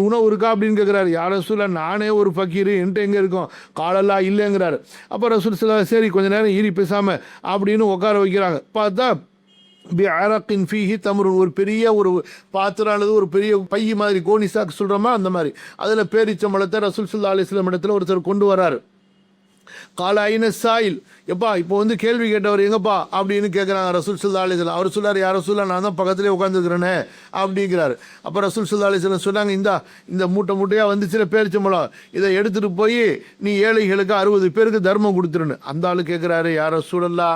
Speaker 1: உணவு இருக்கா அப்படின்னு கேட்குறாரு. யார ரசூல்லா, நானே ஒரு ஃபக்கீர், என்கிட்ட எங்கே இருக்கும்? காலல்லா இல்லைங்கிறாரு. அப்போ ரசூல் சரி கொஞ்ச நேரம் ஈரி பேசாம அப்படின்னு உட்கார வைக்கிறாங்க. பார்த்தா அரக்கின் ஃபீஹி தம்ருன், ஒரு பெரிய ஒரு பாத்திரம் அல்லது ஒரு பெரிய பை மாதிரி, கோனிசாக்கு சொல்கிறோமா அந்த மாதிரி, அதில் பேரிச்சம்பழத்தை ரசூல் ஸல்லல்லாஹு அலைஹி வஸல்லம் இடத்துல ஒருத்தர் கொண்டு வராரு. கால ஐன சாயில், எப்பா இப்போ வந்து கேள்வி கேட்டவர் எங்கப்பா அப்படின்னு கேட்குறாங்க ரசூல் ஸல்லல்லாஹு அலைஹி வஸல்லம். அவர் சொல்லார், யார் ரசூலா, நான் தான் பக்கத்துலேயே உட்காந்துருக்கிறேனே அப்படிங்கிறாரு. அப்போ ரசூல் ஸல்லல்லாஹு அலைஹி வஸல்லம் சொன்னாங்க, இந்த மூட்டையாக வந்துச்சுல பேரிச்சம்பழம், இதை எடுத்துகிட்டு போய் நீ ஏழைகளுக்கு 60 பேருக்கு தர்மம் கொடுத்துருன்னு. அந்த ஆள் கேட்குறாரு, யார் ரசூலல்லா,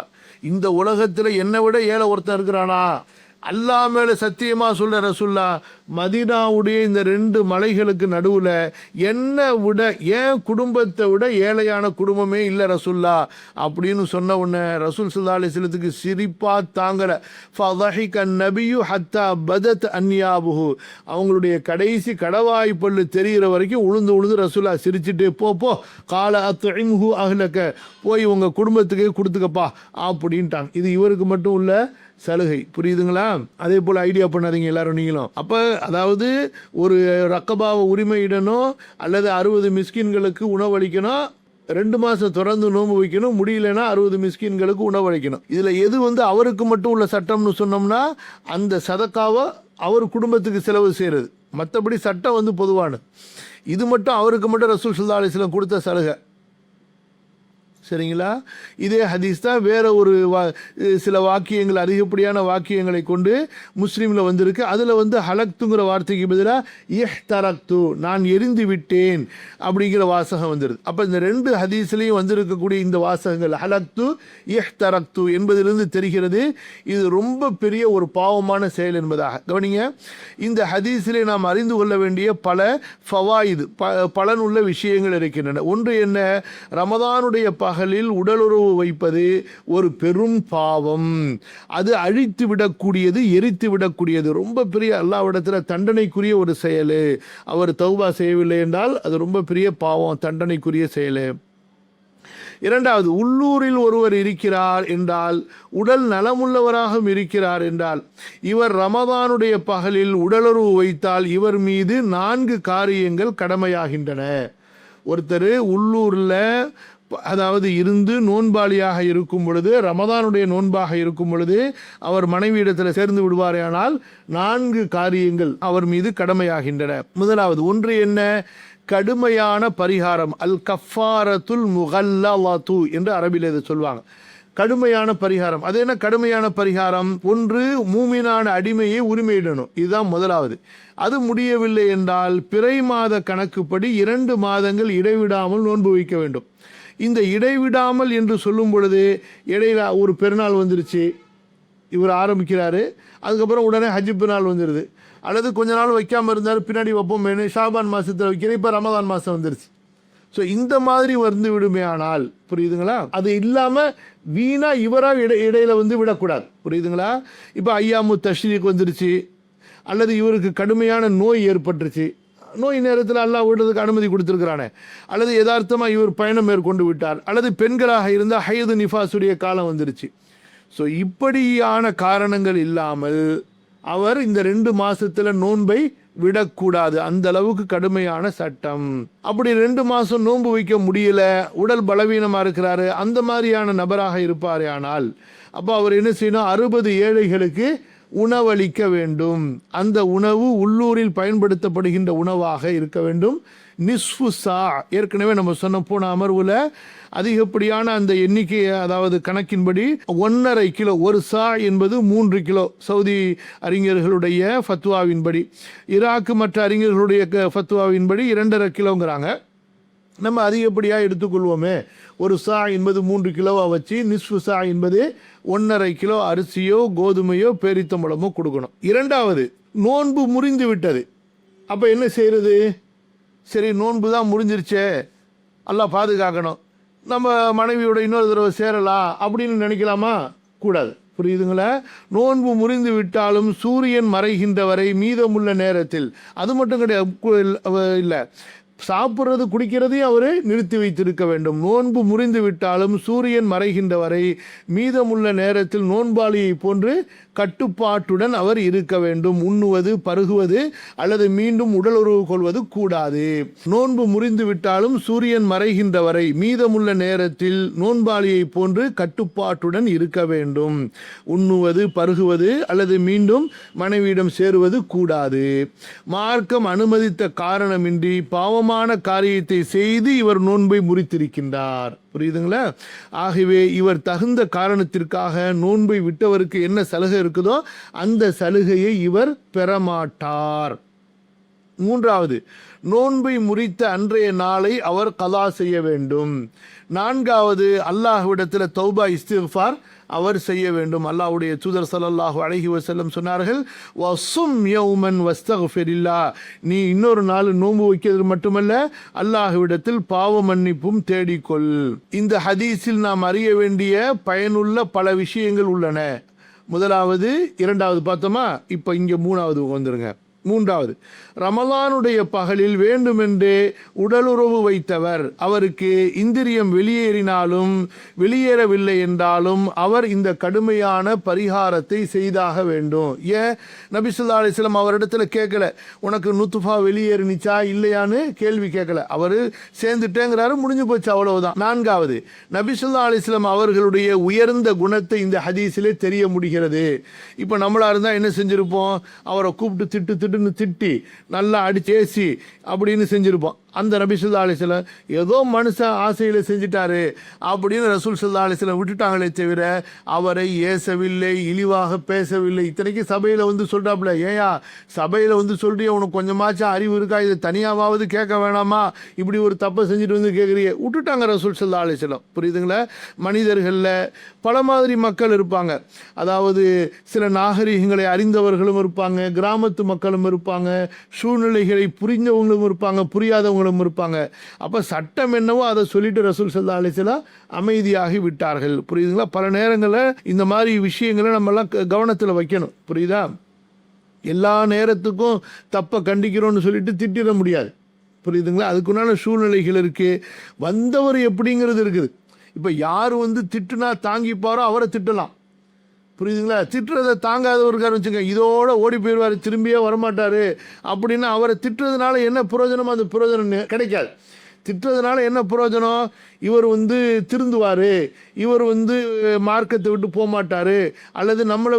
Speaker 1: இந்த உலகத்தில் என்னை விட ஏழை ஒருத்தன் இருக்கிறானா? அல்லாஹ் மேலே சத்தியமாக சொல்ற ரசூல்லா, மதீனாவுடைய இந்த 2 மலைகளுக்கு நடுவில் என்னை விட, என் குடும்பத்தை விட ஏழையான குடும்பமே இல்லை ரசூல்லா அப்படின்னு சொன்ன உடனே ரசூல் ஸல்லல்லாஹு அலைஹி வஸல்லத்துக்கு சிரிப்பா தாங்கல. ஃபதஹிக நபியு ஹத்தா பதத் அன்யாபுஹு, அவங்களுடைய கடைசி கடவாய் பல்லு தெரிகிற வரைக்கும் உளுந்து ரசூல்லா சிரிச்சுட்டு, போ கால அத்இம்ஹு அஹ்லக, போய் உங்கள் குடும்பத்துக்கே கொடுத்துக்கப்பா அப்படின்ட்டாங்க. இது இவருக்கு மட்டும் உள்ள சலுகை. புரியுதுங்களா? அதே போல் ஐடியா பண்ணாதீங்க எல்லாரும் நீங்களும். அப்போ அதாவது ஒரு ரக்கபாவை உரிமையிடணும் அல்லது 60 மிஸ்கின்களுக்கு உணவளிக்கணும், 2 மாதம் தொடர்ந்து நோன்பு வைக்கணும், முடியலன்னா 60 மிஸ்கின்களுக்கு உணவளிக்கணும். இதில் எது வந்து அவருக்கு மட்டும் உள்ள சட்டம்னு சொன்னோம்னா, அந்த சதக்காவை அவர் குடும்பத்துக்கு செலவு செய்கிறது. மற்றபடி சட்டம் வந்து பொதுவானது. இது மட்டும் அவருக்கு மட்டும் ரசூல் ஸல்லல்லாஹு அலைஹி வஸல்லம் கொடுத்த சலுகை. சரிங்களா? இதே ஹதீஸ் தான் வேற ஒரு சில வாக்கியங்கள், அதிகப்படியான வாக்கியங்களை கொண்டு முஸ்லீமில் வந்திருக்கு. அதில் ஹலக்துங்கிற வார்த்தைக்கு பதிலாக இஹ்தரக்து, நான் எரிந்து விட்டேன் அப்படிங்கிற வாசகம் வந்துடுது. அப்போ இந்த ரெண்டு ஹதீஸ்லையும் வந்திருக்கக்கூடிய இந்த வாசகங்கள் ஹலக்து இஹ்தரக்து என்பதிலிருந்து தெரிகிறது இது ரொம்ப பெரிய ஒரு பாவமான செயல் என்பதாக. கவனிங்க, இந்த ஹதீஸிலே நாம் அறிந்து கொள்ள வேண்டிய பல ஃபவாயிது, பலனுள்ள விஷயங்கள் இருக்கின்றன. ஒன்று என்ன? ரமதானுடைய பகலில் உடலுறவு வைப்பது ஒரு பெரும் பாவம். அது அழித்து விடக்கூடியது, எரித்து விடக்கூடியது, ரொம்ப பெரிய அல்லாஹ்விடத்தில் தண்டனைக்குரிய ஒரு செயல். அவர் தௌபா செய்யவில்லை என்றால் அது ரொம்ப பெரிய பாவம், தண்டனைக்குரிய செயல். இரண்டாவது, உள்ளூரில் ஒருவர் இருக்கிறார் என்றால், உடல் நலமுள்ளவராகவும் இருக்கிறார் என்றால், இவர் ரமதானுடைய பகலில் உடலுறவு வைத்தால் இவர் மீது 4 காரியங்கள் கடமையாகின்றன. ஒருத்தர் உள்ளூரில் அதாவது இருந்து நோன்பாளியாக இருக்கும் பொழுது, ரமதானுடைய நோன்பாக இருக்கும் பொழுது அவர் மனைவியிடத்தில் சேர்ந்து விடுவாரேயானால் 4 காரியங்கள் அவர் மீது கடமையாகின்றன. முதலாவது, ஒன்று என்ன? கடுமையான பரிகாரம், அல் கஃபாரத்துல் முகல்லலது என்று அரபியில் இதை சொல்லுவாங்க. கடுமையான பரிகாரம். அது என்ன கடுமையான பரிகாரம்? ஒன்று, மூமினான அடிமையை உரிமையிடணும், இதுதான் முதலாவது. அது முடியவில்லை என்றால் பிறை மாத கணக்குப்படி 2 மாதங்கள் இடைவிடாமல் நோன்பு வைக்க வேண்டும். இந்த இடைவிடாமல் என்று சொல்லும் பொழுது, இடையில ஒரு பெருநாள் வந்துருச்சு, இவர் ஆரம்பிக்கிறாரு, அதுக்கப்புறம் உடனே ஹஜ் பெருநாள் வந்துடுது, அல்லது கொஞ்ச நாள் வைக்காமல் இருந்தார், பின்னாடி வைப்போம், ஷாபான் மாதத்தில் வைக்கிறேன், இப்போ ரமதான் மாதம் வந்துருச்சு. ஸோ இந்த மாதிரி வந்து விடுமே ஆனால், புரியுதுங்களா? அது இல்லாமல் வீணா இவராக இடையில விடக்கூடாது, புரியுதுங்களா? இப்போ ஐயாமு தஷ்ரீக் வந்துருச்சு, அல்லது இவருக்கு கடுமையான நோய் ஏற்பட்டுருச்சு, நோய் நேரத்தில் அல்லாஹ் விடுறதுக்கு அனுமதி கொடுத்துருக்கிறானே, அல்லது யதார்த்தமாக இவர் பயணம் மேற்கொண்டு விட்டார், அல்லது பெண்களாக இருந்தால் ஹைது நிஃபாசுடைய காலம் வந்துருச்சு. ஸோ இப்படியான காரணங்கள் இல்லாமல் அவர் இந்த 2 மாசத்துல நோன்பை விடக்கூடாது. அந்த அளவுக்கு கடுமையான சட்டம். அப்படி 2 மாசம் நோன்பு வைக்க முடியல, உடல் பலவீனமா இருக்கிறாரு, அந்த மாதிரியான நபராக இருப்பாரே ஆனால், அப்போ அவர் என்ன செய்யணும்? 60 ஏழைகளுக்கு உணவளிக்க வேண்டும். அந்த உணவு உள்ளூரில் பயன்படுத்தப்படுகின்ற உணவாக இருக்க வேண்டும். நிஸ்ஃபு சா, ஏற்கனவே நம்ம சொன்ன போன அமர்வுல அதிகப்படியான அந்த எண்ணிக்கை, அதாவது கணக்கின்படி 1.5 கிலோ, ஒரு சா என்பது 3 கிலோ சவுதி அறிஞர்களுடைய ஃபத்வாவின்படி. ஈராக்கு மற்ற அறிஞர்களுடைய ஃபத்வாவின்படி 2.5 கிலோங்கிறாங்க. நம்ம அதிகப்படியாக எடுத்துக்கொள்வோமே, ஒரு சா என்பது 3 கிலோவாக வச்சு, நிஸ்ஃபு சா என்பது 1.5 கிலோ அரிசியோ கோதுமையோ பேரித்தம்பழமோ கொடுக்கணும். இரண்டாவது, நோன்பு முறிந்து விட்டது. அப்போ என்ன செய்யறது? சரி, நோன்பு தான் முறிஞ்சிருச்சே, அல்லாஹ் பாதுகாக்கணும், நம்ம மனைவியோட இன்னொரு தடவை சேரலாம் அப்படின்னு நினைக்கலாமா? கூடாது, புரியுதுங்களா? நோன்பு முறிந்து விட்டாலும் சூரியன் மறைகின்ற வரை மீதமுள்ள நேரத்தில், அது மட்டும் கிடையாது, இல்லை, சாப்பிட்றது குடிக்கிறதையும் அவர் நிறுத்தி வைத்திருக்க வேண்டும். நோன்பு முறிந்து விட்டாலும் சூரியன் மறைகின்ற வரை மீதமுள்ள நேரத்தில் நோன்பாளியை போன்று கட்டுப்பாட்டுடன் அவர் இருக்க வேண்டும். உண்ணுவது, பருகுவது அல்லது மீண்டும் உடல் உறவு கொள்வது கூடாது. நோன்பு முறிந்து விட்டாலும் சூரியன் மறைகின்ற வரை மீதமுள்ள நேரத்தில் நோன்பாளியை போன்று கட்டுப்பாட்டுடன் இருக்க வேண்டும். உண்ணுவது, பருகுவது அல்லது மீண்டும் மனைவியிடம் சேருவது கூடாது. மார்க்கம் அனுமதித்த காரணமின்றி பாவமான காரியத்தை செய்து இவர் நோன்பை முறித்திருக்கின்றார். புரியுதுங்களா? ஆகவே இவர் தகுந்த காரணத்திற்காக நோன்பை விட்டவருக்கு என்ன சலுகை இருக்குதோ அந்த சலுகையை இவர் பெறமாட்டார். மூன்றாவது, நோன்பை முறித்த அன்றைய நாளை அவர் கலா செய்ய வேண்டும். நான்காவது, அல்லாஹ்விடத்தில் தௌபா இஸ்திக்ஃபார் அவர் செய்ய வேண்டும். அல்லாஹ்வுடைய தூதர் ஸல்லல்லாஹு அலைஹி வஸல்லம் சொன்னார்கள், வஸும் யௌமன் வஸ்தக்ஃபிரில்லாஹ், நீ இன்னொரு நாள் நோன்பு வைக்கிறது மட்டுமல்ல, அல்லாஹ்விடத்தில் பாவ மன்னிப்பும் தேடிக்கொள். இந்த ஹதீஸில் நாம் அறிய வேண்டிய பயனுள்ள பல விஷயங்கள் உள்ளன. முதலாவது, இரண்டாவது பார்த்தோமா, இப்போ இங்கே மூணாவது வந்துருங்க. மூன்றாவது, ரமலானுடைய பகலில் வேண்டுமென்றே உடலுறவு வைத்தவர், அவருக்கு இந்திரியம் வெளியேறினாலும் வெளியேறவில்லை என்றாலும் அவர் இந்த கடுமையான பரிகாரத்தை செய்தாக வேண்டும். ஏன்? நபி ஸல்லல்லாஹு அலைஹி வஸல்லம் அவரிடத்துல கேட்கல, உனக்கு நுத்ஃபா வெளியேறினிச்சா இல்லையான்னு கேள்வி கேட்கல, அவர் சேர்ந்துட்டேங்கிறாரு, முடிஞ்சு போச்சு, அவ்வளவுதான். நான்காவது, நபி ஸல்லல்லாஹு அலைஹி வஸல்லம் அவர்களுடைய உயர்ந்த குணத்தை இந்த ஹதீஸிலே தெரிய முடிகிறது. இப்போ நம்மளா இருந்தால் என்ன செஞ்சிருப்போம்? அவரை கூப்பிட்டு திட்டு திட்டுன்னு திட்டி நல்லா அடிச்சேசி அப்படின்னு செஞ்சிருப்போம். அந்த நபி ஸல்லல்லாஹு அலைஹி வஸல்லம் ஏதோ மனுஷன் ஆசையில் செஞ்சிட்டாரு அப்படின்னு ரசூல் ஸல்லல்லாஹு அலைஹி வஸல்லம் விட்டுட்டாங்களே தவிர அவரை ஏசவில்லை, இழிவாக பேசவில்லை. இத்தனைக்கு சபையில் வந்து சொல்கிறாப்புல, ஏயா சபையில் வந்து சொல்றிய, உனக்கு கொஞ்சமாச்சும் அறிவு இருக்கா, இது தனியாவது கேட்க வேணாமா, இப்படி ஒரு தப்பை செஞ்சுட்டு வந்து கேட்குறிய. விட்டுட்டாங்க ரசூல் ஸல்லல்லாஹு அலைஹி வஸல்லம். புரியுதுங்களா? மனிதர்களில் பல மாதிரி மக்கள் இருப்பாங்க. அதாவது சில நாகரிகங்களை அறிந்தவர்களும் இருப்பாங்க, கிராமத்து மக்களும் இருப்பாங்க, சூழ்நிலைகளை புரிஞ்சவங்களும் இருப்பாங்க, புரியாதவங்களும் இருப்பாங்க. அப்போ சட்டம் என்னவோ அதை சொல்லிட்டு ரசூல் ஸல்லல்லாஹு அலைஹி வஸல்லம் அமைதியாகி விட்டார்கள். புரியுதுங்களா? பல நேரங்களில் இந்த மாதிரி விஷயங்களை நம்மெல்லாம் கவனத்தில் வைக்கணும். புரியுதா? எல்லா நேரத்துக்கும் தப்பை கண்டிக்கிறோன்னு சொல்லிட்டு திட்டிட முடியாது. புரியுதுங்களா? அதுக்குண்டான சூழ்நிலைகள் இருக்குது, வந்தவர் எப்படிங்கிறது இருக்குது. இப்போ யார் வந்து திட்டுனா தாங்கிப்பாரோ அவரை திட்டலாம். புரியுதுங்களா? திட்டுறதை தாங்காதவருக்காரு வச்சுங்க, இதோட ஓடி போயிடுவார், திரும்பியே வரமாட்டார் அப்படின்னா அவரை திட்டுறதுனால என்ன பிரயோஜனமோ அந்த பிரயோஜனம் கிடைக்காது. திட்டுறதுனால என்ன பிரயோஜனம்? இவர் வந்து திருந்துவார், இவர் வந்து மார்க்கத்தை விட்டு போக மாட்டார், அல்லது நம்மளை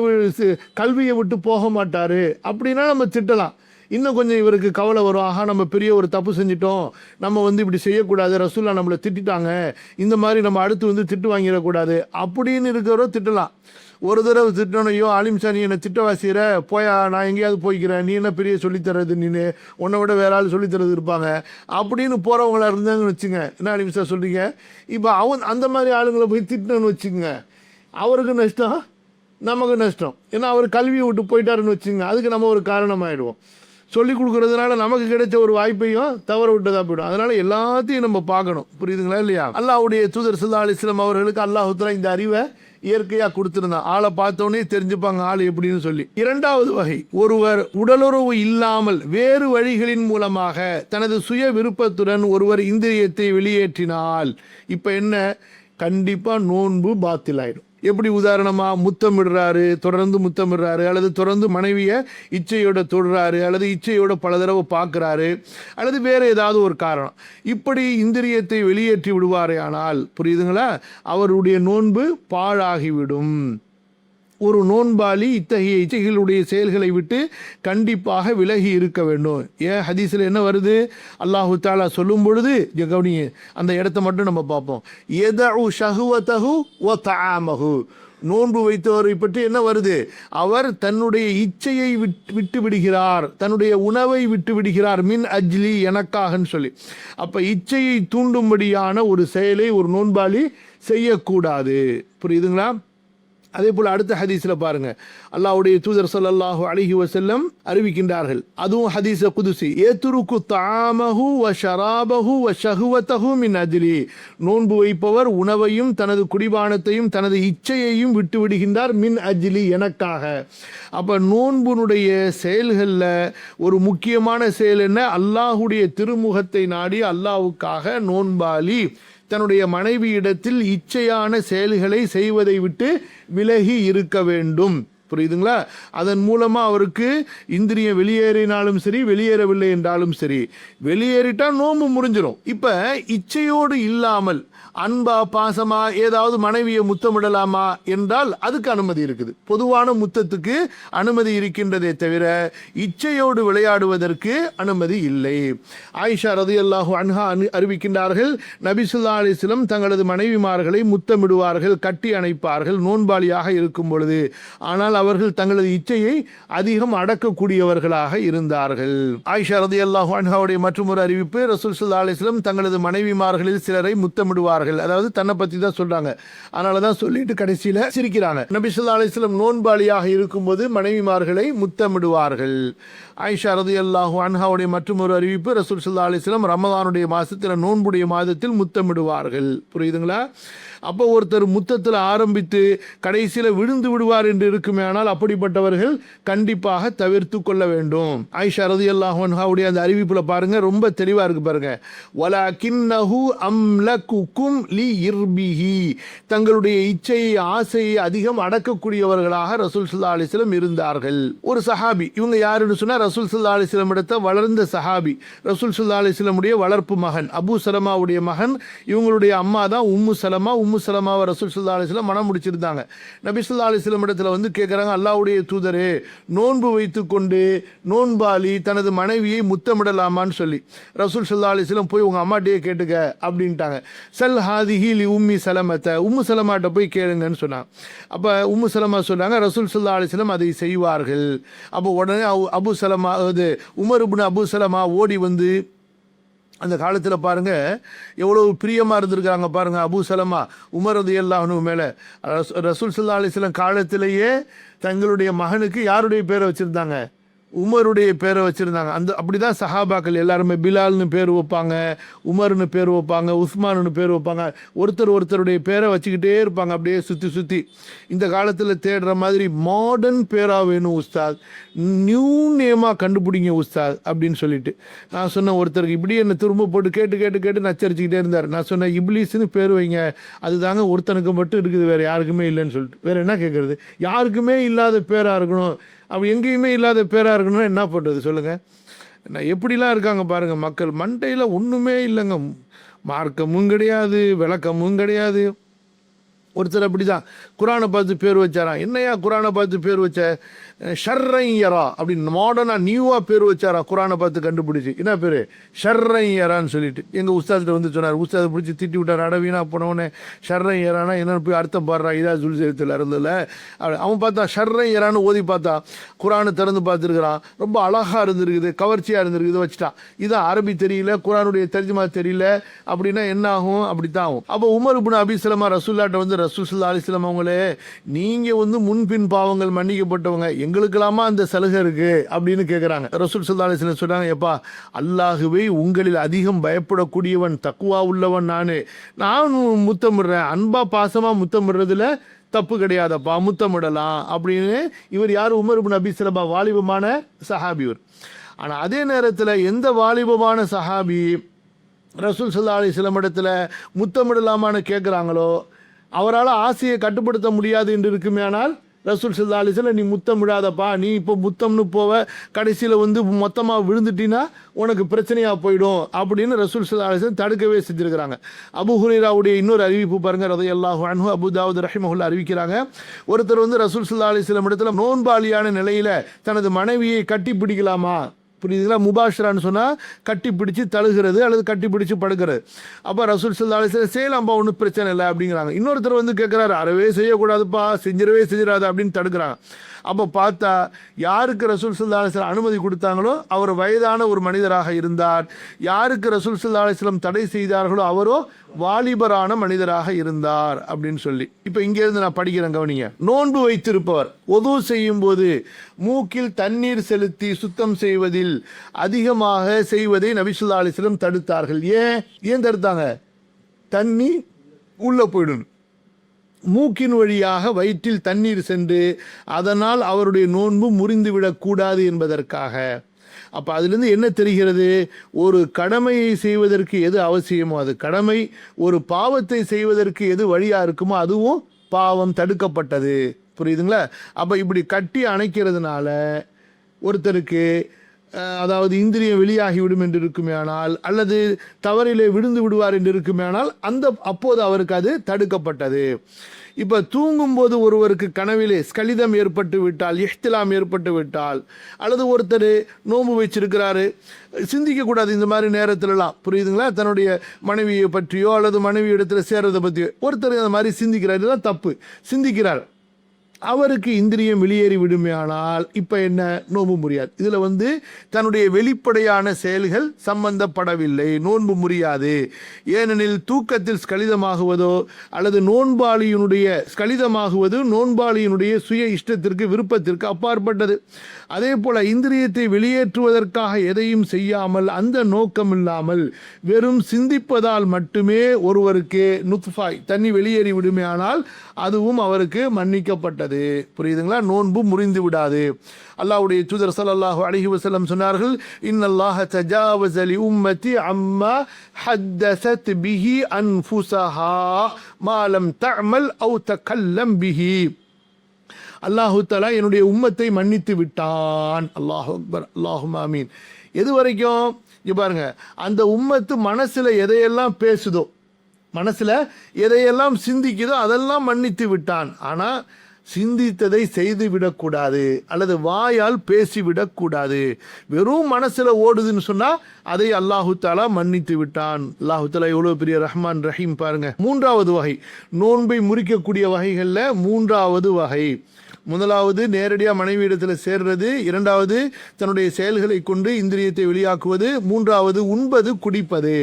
Speaker 1: கல்வியை விட்டு போக மாட்டார் அப்படின்னா நம்ம திட்டலாம். இன்னும் கொஞ்சம் இவருக்கு கவலை வரும், ஆஹா நம்ம பெரிய ஒரு தப்பு செஞ்சிட்டோம், நம்ம வந்து இப்படி செய்யக்கூடாது, ரசூல்லா நம்மளை திட்டாங்க, இந்த மாதிரி நம்ம அடுத்து வந்து திட்டு வாங்கிடக்கூடாது அப்படின்னு இருக்கிறவரோ திட்டலாம். ஒரு தடவை திட்டணும், ஐயோ ஆலிம்சா நீ என்னை திட்ட வாசிக்கிற, போயா நான் எங்கேயாவது போய்க்கிறேன், நீ என்ன பெரிய சொல்லித்தரது, நீனு உன்னை விட வேற ஆள் சொல்லித்தரது இருப்பாங்க அப்படின்னு போகிறவங்களா இருந்தாங்கன்னு வச்சுங்க. என்ன ஆலிம்சா சொல்கிறீங்க? இப்போ அந்த மாதிரி ஆளுங்களை போய் திட்டணும்னு வச்சுங்க, அவருக்கு நஷ்டம், நமக்கு நஷ்டம். ஏன்னா அவர் கல்வியை விட்டு போயிட்டாருன்னு வச்சுங்க, அதுக்கு நம்ம ஒரு காரணமாகிடுவோம். சொல்லி கொடுக்கறதுனால நமக்கு கிடைச்ச ஒரு வாய்ப்பையும் தவற விட்டதாக போயிடும். அதனால எல்லாத்தையும் நம்ம பார்க்கணும். புரியுதுங்களா இல்லையா? அல்லாஹ்வுடைய தூதர் ஸல்லல்லாஹு அலைஹி வஸல்லம் அவர்களுக்கு அல்லாஹ் தஆலா இந்த அறிவை இயற்கையாக கொடுத்துருந்தான். ஆளை பார்த்தோன்னே தெரிஞ்சுப்பாங்க ஆள் எப்படின்னு சொல்லி. இரண்டாவது வகை, ஒருவர் உடலுறவு இல்லாமல் வேறு வழிகளின் மூலமாக தனது சுய விருப்பத்துடன் ஒருவர் இந்திரியத்தை வெளியேற்றினால் இப்போ என்ன, கண்டிப்பாக நோன்பு பாத்திலாயிடும். எப்படி? உதாரணமாக முத்தமிடுறாரு, தொடர்ந்து முத்தமிடுறாரு, அல்லது தொடர்ந்து மனைவியை இச்சையோட தொடுறாரு, அல்லது இச்சையோட பல தடவை பார்க்குறாரு, அல்லது வேறு ஏதாவது ஒரு காரணம், இப்படி இந்திரியத்தை வெளியேற்றி விடுவாரே ஆனால், புரியுதுங்களா, அவருடைய நோன்பு பாழாகிவிடும். ஒரு நோன்பாளி இத்தகைய இச்சைகளுடைய செயல்களை விட்டு கண்டிப்பாக விலகி இருக்க வேண்டும். ஏன் ஹதீஸில் என்ன வருது? அல்லாஹு தஆலா சொல்லும் பொழுது கவனிங்க, அந்த இடத்த மட்டும் நம்ம பார்ப்போம். யதஉ ஷஹ்வதஹு வ தஆமஹு, நோன்பு வைத்தவரை பற்றி என்ன வருது? அவர் தன்னுடைய இச்சையை விட்டு விடுகிறார், தன்னுடைய உணவை விட்டு விடுகிறார், மின் அஜ்லி எனக்காகன்னு சொல்லி. அப்போ இச்சையை தூண்டும்படியான ஒரு செயலை ஒரு நோன்பாளி செய்யக்கூடாது. புரியுதுங்களா? அதே போல் அடுத்த ஹதீஸில் பாருங்க, அல்லாஹ்வுடைய தூதர் ஸல்லல்லாஹு அலைஹி வஸல்லம் அறிவிக்கின்றார்கள், அதுவும் ஹதீஸ குதுசி, ஏத்துருக்கு தஆமஹு வ ஷராபஹு வ ஷஹ்வதஹு மின் அஜ்லி, நோன்பு வைப்பவர் உணவையும் தனது குடிபானத்தையும் தனது இச்சையையும் விட்டு விடுகின்றார், மின் அஜ்லி எனக்காக. அப்போ நோன்புனுடைய செயல்களில் ஒரு முக்கியமான செயல் என்ன? அல்லாஹ்வுடைய திருமுகத்தை நாடி அல்லாஹ்வுக்காக நோன்பாளி தன்னுடைய மனைவியிடத்தில் இச்சையான செயல்களை செய்வதை விட்டு விலகி இருக்க வேண்டும். புரியுதுங்களா? அதன் மூலமாக அவருக்கு இந்திரியம் வெளியேறினாலும் சரி, வெளியேறவில்லை என்றாலும் சரி, வெளியேறிட்டா நோன்பு முறிஞ்சிடும். இப்போ இச்சையோடு இல்லாமல் அன்பா பாசமா ஏதாவது மனைவியை முத்தமிடலாமா என்றால் அதுக்கு அனுமதி இருக்குது. பொதுவான முத்தத்துக்கு அனுமதி இருக்கின்றதே தவிர இச்சையோடு விளையாடுவதற்கு அனுமதி இல்லை. ஆயிஷா ரலியல்லாஹு அன்ஹா அறிவிக்கின்றார்கள், நபி ஸல்லல்லாஹு அலைஹி வஸல்லம் தங்களது மனைவிமார்களை முத்தமிடுவார்கள், கட்டி அணைப்பார்கள் நோன்பாளியாக இருக்கும் பொழுது. ஆனால் அவர்கள் தங்களது இச்சையை அதிகம் அடக்கக்கூடியவர்களாக இருந்தார்கள். ஆயிஷா ரலியல்லாஹு அன்ஹாவுடைய மற்றொரு அறிவிப்பு, ரசூல் ஸல்லல்லாஹு அலைஹி வஸல்லம் தங்களது மனைவிமார்களில் சிலரை முத்தமிடுவார்கள். அதாவது தன்னை பற்றி தான் சொல்றாங்க, அதனால தான் சொல்லிட்டு கடைசியில் சிரிக்கிறாங்க. நபி ஸல்லல்லாஹு அலைஹி வஸல்லம் நோன்பாளியாக இருக்கும்போது மனைவிமார்களை முத்தமிடுவார்கள். ஆயிஷா ரலியல்லாஹு அன்ஹாவுடைய மற்றொரு அறிவிப்பு, ரசூல் ஸல்லல்லாஹு அலைஹி வஸல்லம் ரமதானுடைய மாதத்தில் நோன்புடைய மாதத்தில் முத்தமிடுவார்கள். புரியுதுங்களா? அப்போ ஒருத்தர் முத்தத்தில் ஆரம்பித்து கடைசியில் விழுந்து விடுவார் என்று இருக்குமே, ஆனால் அப்படிப்பட்டவர்கள் கண்டிப்பாக தவிர்த்து கொள்ள வேண்டும். ஆயிஷா ரலியல்லாஹு அன்ஹாவுடைய அந்த அறிவிப்பில் பாருங்க, ரொம்ப தெளிவாக இருக்கு பாருங்க. வலகின்னஹு அம்லகுகும் லி இர்பிஹி, தங்களுடைய இச்சையை ஆசையை அதிகம் அடக்கக்கூடியவர்களாக ரசூல் ஸல்லல்லாஹு அலைஹி வஸல்லம் இருந்தார்கள். ஒரு சஹாபி, இவங்க யாருன்னு சொன்னா ரசூல் ஸல்லல்லாஹு அலைஹி வஸல்லம் இடத்த வளர்ந்த சஹாபி, ரசூல் ஸல்லல்லாஹு அலைஹி வஸல்லம் உடைய வளர்ப்பு மகன், அபூ சலமாவுடைய மகன். இவங்களுடைய அம்மா தான் உம்மு சலமா. உம்மு சலமாவை ரசூல் ஸல்லல்லாஹு அலைஹி வஸல்லம் மனம் முடிச்சிருந்தாங்க. நபி ஸல்லல்லாஹு அலைஹி வஸல்லம் இடத்துல வந்து கேட்குறாங்க, கேட்குறாங்க, அல்லாஹ்வுடைய தூதரே, நோன்பு வைத்து கொண்டு நோன்பாளி தனது மனைவியை முத்தமிடலாமான்னு சொல்லி. ரசூல் ஸல்லல்லாஹு அலைஹி வஸல்லம் போய் உங்கள் அம்மாட்டையே கேட்டுக்க அப்படின்ட்டாங்க. சல் ஹாதிஹி லி உம்மி சலமத்தை, உம்மு சலமாட்ட போய் கேளுங்கன்னு சொன்னாங்க. அப்போ உம்மு சலமா சொன்னாங்க, ரசூல் ஸல்லல்லாஹு அலைஹி வஸல்லம் அதை செய்வார்கள். அப்போ உடனே அபு சலமா, அது உமர் இப்னு அபு சலமா ஓடி வந்து, அந்த காலத்தில் பாருங்கள் எவ்வளோ பிரியமாக இருந்திருக்காங்க பாருங்கள் அபு சலமா உமர் ரலியல்லாஹு அன்ஹு மேலே. ரசூல் ஸல்லல்லாஹு அலைஹி வஸல்லம் காலத்திலேயே தங்களுடைய மகனுக்கு யாருடைய பேரை வச்சுருந்தாங்க? உமருடைய பேரை வச்சுருந்தாங்க. அப்படி தான் சஹாபாக்கள் எல்லாருமே பிலால்னு பேர் வைப்பாங்க, உமர்னு பேர் வைப்பாங்க, உஸ்மான்னு பேர் வைப்பாங்க. ஒருத்தருடைய பேரை வச்சுக்கிட்டே இருப்பாங்க அப்படியே சுற்றி சுற்றி. இந்த காலத்தில் தேடுற மாதிரி மாடர்ன் பேராக வேணும் உஸ்தாத், நியூ நேமாக கண்டுபிடிங்க உஸ்தாத் அப்படின்னு சொல்லிட்டு நான் சொன்னேன். ஒருத்தருக்கு இப்படி என்னை திரும்ப போட்டு கேட்டு கேட்டு கேட்டு நச்சரிச்சுக்கிட்டே இருந்தார். நான் சொன்னேன், இப்லீஸ்னு பேர் வைங்க, அதுதாங்க ஒருத்தனுக்கு மட்டும் இருக்குது, வேறு யாருக்குமே இல்லைன்னு சொல்லிட்டு. வேறு என்ன கேட்குறது? யாருக்குமே இல்லாத பேராக இருக்கணும், அப்போ எங்கேயுமே இல்லாத பேராக இருக்கணும்னா என்ன பண்ணுறது சொல்லுங்கள்? நான் எப்படிலாம் இருக்காங்க பாருங்கள் மக்கள். மண்டையில் ஒன்றுமே இல்லைங்க, மார்க்கமும் கிடையாது, விளக்கமும் கிடையாது. ஒருத்தர் அப்படி தான் குரானை பார்த்து பேர் வச்சாராம். என்னையா குரானை பார்த்து பேர் வச்ச? ஷர்ரையரா அப்படின்னு மாடர்னாக நியூவாக பேர் வச்சாராம். குரானை பார்த்து கண்டுபிடிச்சி என்ன பேர்? ஷர்ரையரான்னு சொல்லிட்டு எங்கள் உஸ்தாத்கிட்ட வந்து சொன்னார். உஸ்தாதை பிடிச்சி திட்டி விட்டார். அடவீனா போனவனே ஷர்ரையரானா என்னென்னு போய் அர்த்தம் பாடுறா, இதா சுல்சேத்தில் இருந்ததில்ல. அவன் பார்த்தா ஷர்ரையரான்னு ஓதி பார்த்தா குரானை திறந்து பார்த்துருக்குறான். ரொம்ப அழகாக இருந்திருக்குது, கவர்ச்சியாக இருந்திருக்குது, வச்சுட்டான். இதான் அரபி தெரியல, குரானுடைய தர்ஜுமா தெரியல அப்படின்னா என்ன ஆகும்? அப்படி தான் ஆகும். அப்போ உமர் இப்னு அபி சலமா ரசூலுல்லாஹ்ட்ட வந்து, ரசூல் ஸல்லல்லாஹு அலைஹி வஸல்லம் அவங்களே, நீங்கள் வந்து முன்பின் பாவங்கள் மன்னிக்கப்பட்டவங்க, எங்களுக்கெல்லாமா அந்த சலுகை இருக்குது அப்படின்னு கேட்குறாங்க. ரசூல் ஸல்லல்லாஹு அலைஹி வஸல்லம் சொன்னாங்க, எப்பா அல்லாஹுவை உங்களில் அதிகம் பயப்படக்கூடியவன், தக்குவா உள்ளவன் நான் முத்தமிடுறேன், அன்பா பாசமாக முத்தமிடுறதுல தப்பு கிடையாதப்பா, முத்தமிடலாம் அப்படின்னு. இவர் யார்? உமர் இப்னு அபி சலமா, வாலிபமான சஹாபி இவர். ஆனால் அதே நேரத்தில் எந்த வாலிபமான சஹாபி ரசூல் ஸல்லல்லாஹு அலைஹி வஸல்லம் இடத்துல முத்தமிடலாமான்னு கேட்குறாங்களோ, அவரால் ஆசையை கட்டுப்படுத்த முடியாது என்று இருக்குமே. ஆனால் ரசூல் ஸல்லல்லாஹு அலைஹி வஸல்லம், நீ முத்தம் விடாதப்பா, நீ இப்போ முத்தம்னு போவ, கடைசியில் வந்து மொத்தமாக விழுந்துட்டினா உனக்கு பிரச்சனையாக போயிடும் அப்படின்னு ரசூல் ஸல்லல்லாஹு அலைஹி வஸல்லம் தடுக்கவே செஞ்சுருக்கிறாங்க. அபூ ஹுரைராவுடைய இன்னொரு அறிவிப்பு பாருங்கள், ரலியல்லாஹு அன்ஹு, அபூ தாவூத் ரஹிமஹுல்லாஹ் அறிவிக்கிறாங்க. ஒருத்தர் வந்து ரசூல் ஸல்லல்லாஹு அலைஹி வஸல்லம் இடத்துல நோன்பாளியான நிலையில் தனது மனைவியை கட்டி பிடிக்கலாமா? புரியுதுங்களா? முபாஷரான்னு சொன்னால் கட்டி பிடிச்சி தழுகிறது அல்லது கட்டி பிடிச்சி படுக்கிறது. அப்போ ரசூல் ஸல்லல்லாஹு அலைஹி வஸல்லம் செய்யலாம்ப்பா, ஒன்றும் பிரச்சனை இல்லை அப்படிங்கிறாங்க. இன்னொருத்தர் வந்து கேட்குறாரு, அறவே செய்யக்கூடாதுப்பா, செஞ்சிடாது அப்படின்னு தடுக்கிறாங்க. அப்போ பார்த்தா யாருக்கு ரசூல் ஸல்லல்லாஹு அலைஹி வஸல்லம் அனுமதி கொடுத்தாங்களோ அவர் வயதான ஒரு மனிதராக இருந்தார். யாருக்கு ரசூல் ஸல்லல்லாஹு அலைஹி வஸல்லம் தடை செய்தார்களோ அவரோ வாலிபரான மனிதராக இருந்தார் அப்படின்னு சொல்லி. இப்போ இங்கேருந்து நான் படிக்கிறேன், கவனிங்க. நோன்பு வைத்திருப்பவர் ஒது செய்யும் போது மூக்கில் தண்ணீர் செலுத்தி சுத்தம் செய்வதில் அதிகமாக செய்வதை நபி ஸல்லல்லாஹு அலைஹி வஸல்லம் தடுத்தார்கள். ஏன் தடுத்தாங்க? தண்ணி உள்ளே போயிடணும், மூக்கின் வழியாக வயிற்றில் தண்ணீர் சென்று அதனால் அவருடைய நோன்பு முறிந்துவிடக்கூடாது என்பதற்காக. அப்போ அதிலிருந்து என்ன தெரிகிறது? ஒரு கடமையை செய்வதற்கு எது அவசியமோ அது கடமை, ஒரு பாவத்தை செய்வதற்கு எது வழியாக இருக்குமோ அதுவும் பாவம், தடுக்கப்பட்டது. புரியுதுங்களா? அப்போ இப்படி கட்டி அணைக்கிறதுனால ஒருத்தருக்கு அதாவது இந்திரியம் வெளியாகிவிடும் என்று இருக்குமேயானால், அல்லது தவறிலே விழுந்து விடுவார் என்று இருக்குமேயானால் அப்போது அவருக்கு அது தடுக்கப்பட்டது. இப்போ தூங்கும்போது ஒருவருக்கு கனவிலே ஸ்கலிதம் ஏற்பட்டு விட்டால், இஹ்திலாம் ஏற்பட்டு விட்டால், அல்லது ஒருத்தர் நோன்பு வச்சிருக்கிறாரு, சிந்திக்கக்கூடாது இந்த மாதிரி நேரத்துலலாம். புரியுதுங்களா? தன்னுடைய மனைவியை பற்றியோ அல்லது மனைவி இடத்துல சேர்றதை பற்றியோ ஒருத்தர் அந்த மாதிரி சிந்திக்கிறார், இதுதான் தப்பு. சிந்திக்கிறார், அவருக்கு இந்திரியம் வெளியேறி விடுமையானால் இப்போ என்ன? நோன்பு முறியாது. இதில் வந்து தன்னுடைய வெளிப்படையான செயல்கள் சம்பந்தப்படவில்லை, நோன்பு முறியாது. ஏனெனில் தூக்கத்தில் ஸ்கலிதமாகுவதோ அல்லது நோன்பாளியினுடைய ஸ்கலிதமாகுவது நோன்பாளியினுடைய சுய இஷ்டத்திற்கு, விருப்பத்திற்கு அப்பாற்பட்டது. அதே போல் இந்திரியத்தை வெளியேற்றுவதற்காக எதையும் செய்யாமல், அந்த நோக்கம் இல்லாமல் வெறும் சிந்திப்பதால் மட்டுமே ஒருவருக்கு நுத்ஃபாய் தண்ணி வெளியேறி விடுமையானால் அதுவும் அவருக்கு மன்னிக்கப்பட்டது. புரியுதுங்களா? நோன்பு முறிந்து விடாது. அல்லாஹ்வுடைய தூதர் ஸல்லல்லாஹு அலைஹி வஸல்லம் சொன்னார்கள், இன்னல்லாஹ தஜாவஸ லி உம்மதி அம்மா ஹத்தஸத் பிஹி அன்ஃபுஸஹா மா லம் தஅமல் அவ் தகல்லம் பிஹி. அல்லாஹு தஆலா என்னுடைய உம்மத்தை மன்னித்து விட்டான். அல்லாஹு அக்பர், அல்லாஹும்ம ஆமீன். எது வரைக்கும்? இங்க பாருங்க, அந்த உம்மத்து மனசுல எதையெல்லாம் பேசுதோ, மனசுல எதையெல்லாம் சிந்திக்குதோ அதெல்லாம் மன்னித்து விட்டான். ஆனால் சிந்தித்ததை செய்து விடக்கூடாது, அல்லது வாயால் பேசிவிடக்கூடாது. வெறும் மனசுல ஓடுதுன்னு சொன்னா அதை அல்லாஹு தாலா மன்னித்து விட்டான். அல்லாஹு தாலா எவ்வளவு பெரிய ரஹ்மான் ரஹீம் பாருங்க. மூன்றாவது வகை, நோன்பை முறிக்கக்கூடிய வகைகள்ல மூன்றாவது வகை. முதலாவது நேரடியாக மனைவியிடத்தில் சேர்றது, இரண்டாவது தன்னுடைய செயல்களை கொண்டு இந்திரியத்தை வெளியாக்குவது, மூன்றாவது உண்பது குடிப்பது.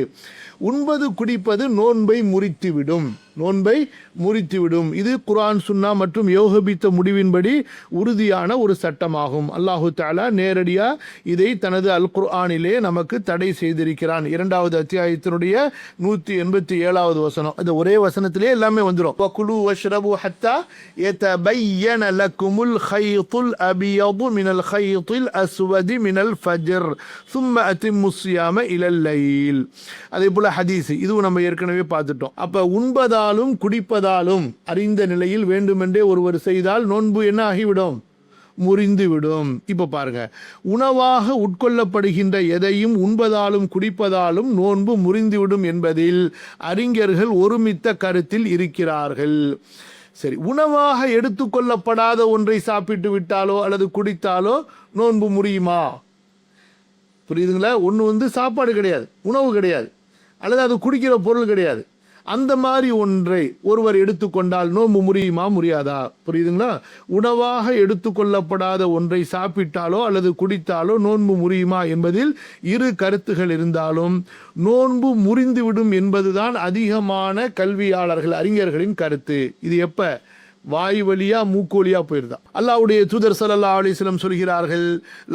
Speaker 1: உண்பது குடிப்பது நோன்பை முறித்துவிடும், நோன்பை முறித்துவிடும். இது குர்ஆன் சுன்னா மற்றும் யோகபித்த முடிவின்படி உறுதியான ஒரு சட்டமாகும். அல்லாஹு தஆலா நேரடியா இதை தனது அல் குர்ஆனிலே நமக்கு தடை செய்திருக்கிறான். 2வது அத்தியாயத்தினுடைய 187வது வசனம். அந்த ஒரே வசனத்திலே எல்லாமே வந்துடும். வகுலு வஷ்ரபு ஹத்தா யதபய்யன லக்குமுல் கைத்துல் அபியது மினல் கைத்தில் அஸ்வதி மினல் ஃபஜ்ர் சும்ம அத்திம்மு ஸியாம இலல் லைல். அதே போல ஹதீஸ், இதுவும் நம்ம ஏற்கனவே பார்த்துட்டோம். அப்ப உண்பதாலும் குடிப்பதாலும் அறிந்த நிலையில் வேண்டுமென்றே ஒருவர் செய்தால் நோன்பு என்ன ஆகிவிடும்? முறிந்துவிடும். இப்ப பாருங்க, உணவாக உட்கொள்ளப்படுகின்ற எதையும் உண்பதாலும் குடிப்பதாலும் நோன்பு முறிந்துவிடும் என்பதில் அறிஞர்கள் ஒருமித்த கருத்தில் இருக்கிறார்கள். சரி, உணவாக எடுத்துக்கொள்ளப்படாத ஒன்றை சாப்பிட்டு விட்டாலோ அல்லது குடித்தாலோ நோன்பு முறியுமா? புரியுதுங்களா? ஒன்று சாப்பாடு கிடையாது, உணவு கிடையாது, அல்லது அது குடிக்கிற பொருள் கிடையாது. அந்த மாதிரி ஒன்றை ஒருவர் எடுத்துக்கொண்டால் நோன்பு முறியுமா முறியாதா? புரியுதுங்களா? உணவாக எடுத்துக்கொள்ளப்படாத ஒன்றை சாப்பிட்டாலோ அல்லது குடித்தாலோ நோன்பு முறியுமா என்பதில் இரு கருத்துகள் இருந்தாலும் நோன்பு முறிந்துவிடும் என்பதுதான் அதிகமான கல்வியாளர்கள் அறிஞர்களின் கருத்து. இது எப்ப? வாய் வழியா மூக்கு வழியா போயிருந்தா. அல்லாஹ்வுடைய தூதர் ஸல்லல்லாஹு அலைஹி வஸல்லம் சொல்கிறார்கள்,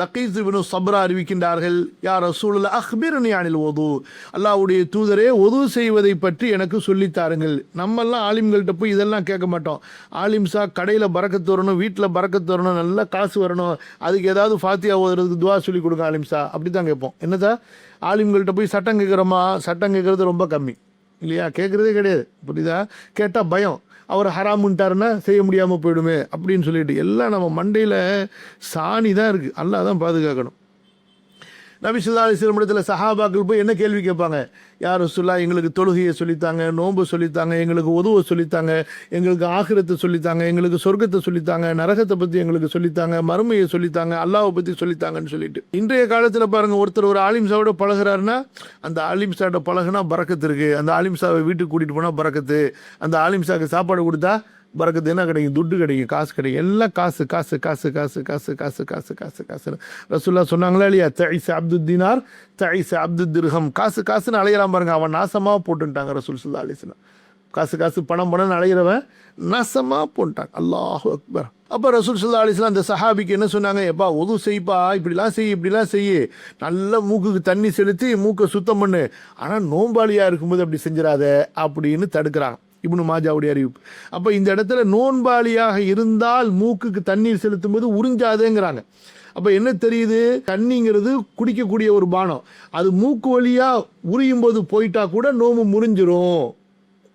Speaker 1: லகீஸ் இப்னு சப்ரா அறிவிக்கின்றார்கள், யா ரசூலுல்லாஹ் அக்பிர்னி அனில் வுது. அல்லாஹ்வுடைய தூதரே, வுது செய்வதை பற்றி எனக்கு சொல்லித்தாருங்கள். நம்மெல்லாம் ஆலிம்கள்ட்ட போய் இதெல்லாம் கேட்க மாட்டோம். ஆலிம்ஸா கடையில் பரக்கத்து வரணும், வீட்டில் பரக்கத்து வரணும், நல்லா காசு வரணும், அதுக்கு ஏதாவது ஃபாத்தியா ஓதுறதுக்கு துவா சொல்லி கொடுங்க ஆலிம்ஸா, அப்படி தான் கேட்போம். என்னதா ஆலிம்கள்ட்ட போய் சட்டம் கேட்குறோமா? சட்டம் கேட்குறது ரொம்ப கம்மி இல்லையா? கேட்குறதே கிடையாது. புரியுதா? கேட்டால் பயம், அவர் ஹராமுன்ட்டாருன்னா செய்ய முடியாமல் போயிடுமே அப்படின்னு சொல்லிட்டு எல்லாம் நம்ம மண்டையில் சாணி தான் இருக்குது. அல்லாஹ் தான் பாதுகாக்கணும். நபி ஸல்லல்லாஹு அலைஹி வஸல்லம் இடத்துல சஹாபாக்கள் போய் என்ன கேள்வி கேட்பாங்க? யா ரசூலுல்லாஹ், எங்களுக்கு தொழுகையை சொல்லித்தாங்க, நோன்பு சொல்லித்தாங்க, எங்களுக்கு உதுவை சொல்லித்தாங்க, எங்களுக்கு ஆகிரத்தை சொல்லித்தாங்க, எங்களுக்கு சொர்க்கத்தை சொல்லித்தாங்க, நரகத்தை பற்றி எங்களுக்கு சொல்லித்தாங்க, மறுமையை சொல்லித்தாங்க, அல்லாஹ்வை பற்றி சொல்லித்தாங்கன்னு சொல்லிட்டு. இன்றைய காலத்தில் பாருங்கள், ஒருத்தர் ஒரு ஆலிம்சாவோட பழகிறாருன்னா அந்த ஆலிம்சாவோட பழகுனா பரக்கத்து இருக்குது, அந்த ஆலிம்சாவை வீட்டுக்கு கூட்டிகிட்டு போனால் பரக்கத்து, அந்த ஆலிம்சாவுக்கு சாப்பாடு கொடுத்தா பரக்கத்து. என்ன கிடைக்கும்? துட்டு கிடைக்கும், காசு கிடைக்கும். எல்லாம் காசு காசு காசு காசு காசு காசு காசு காசு காசு. ரசூலுல்லாஹ் சொன்னாங்களா இல்லையா? தஇஸ அப்துத் தீனார் தஇஸ அப்துத் திர்ஹம். காசு காசுன்னு அலையிறான் பாருங்க, அவன் நாசமாக போட்டுட்டாங்க ரசூல் ஸல்லல்லாஹு அலைஹி வஸல்லம். காசு காசு பணம் பணம்னு அலைகிறவன் நாசமாக போட்டான். அல்லாஹு அக்பர். அப்போ ரசூல் ஸல்லல்லாஹு அலைஹி வஸல்லம் அந்த சஹாபிக்கு என்ன சொன்னாங்க? எப்பா உது செய்ப்பா, இப்படிலாம் செய், இப்படிலாம் செய்யு, நல்ல மூக்குக்கு தண்ணி செலுத்தி மூக்கை சுத்தம் பண்ணு, ஆனால் நோம்பாளியாக இருக்கும்போது அப்படி செஞ்சிடாத அப்படின்னு தடுக்கிறாங்க. இப்னு மாஜாவுடைய அறிவிப்பு. அப்போ இந்த இடத்துல நோன்பாளியாக இருந்தால் மூக்குக்கு தண்ணீர் செலுத்தும் போது உறிஞ்சாதேங்கிறாங்க. அப்போ என்ன தெரியுது? தண்ணிங்கிறது குடிக்கக்கூடிய ஒரு பானம், அது மூக்கு வழியாக உரியும் போது போயிட்டா கூட நோம்பு முறிஞ்சிரும்.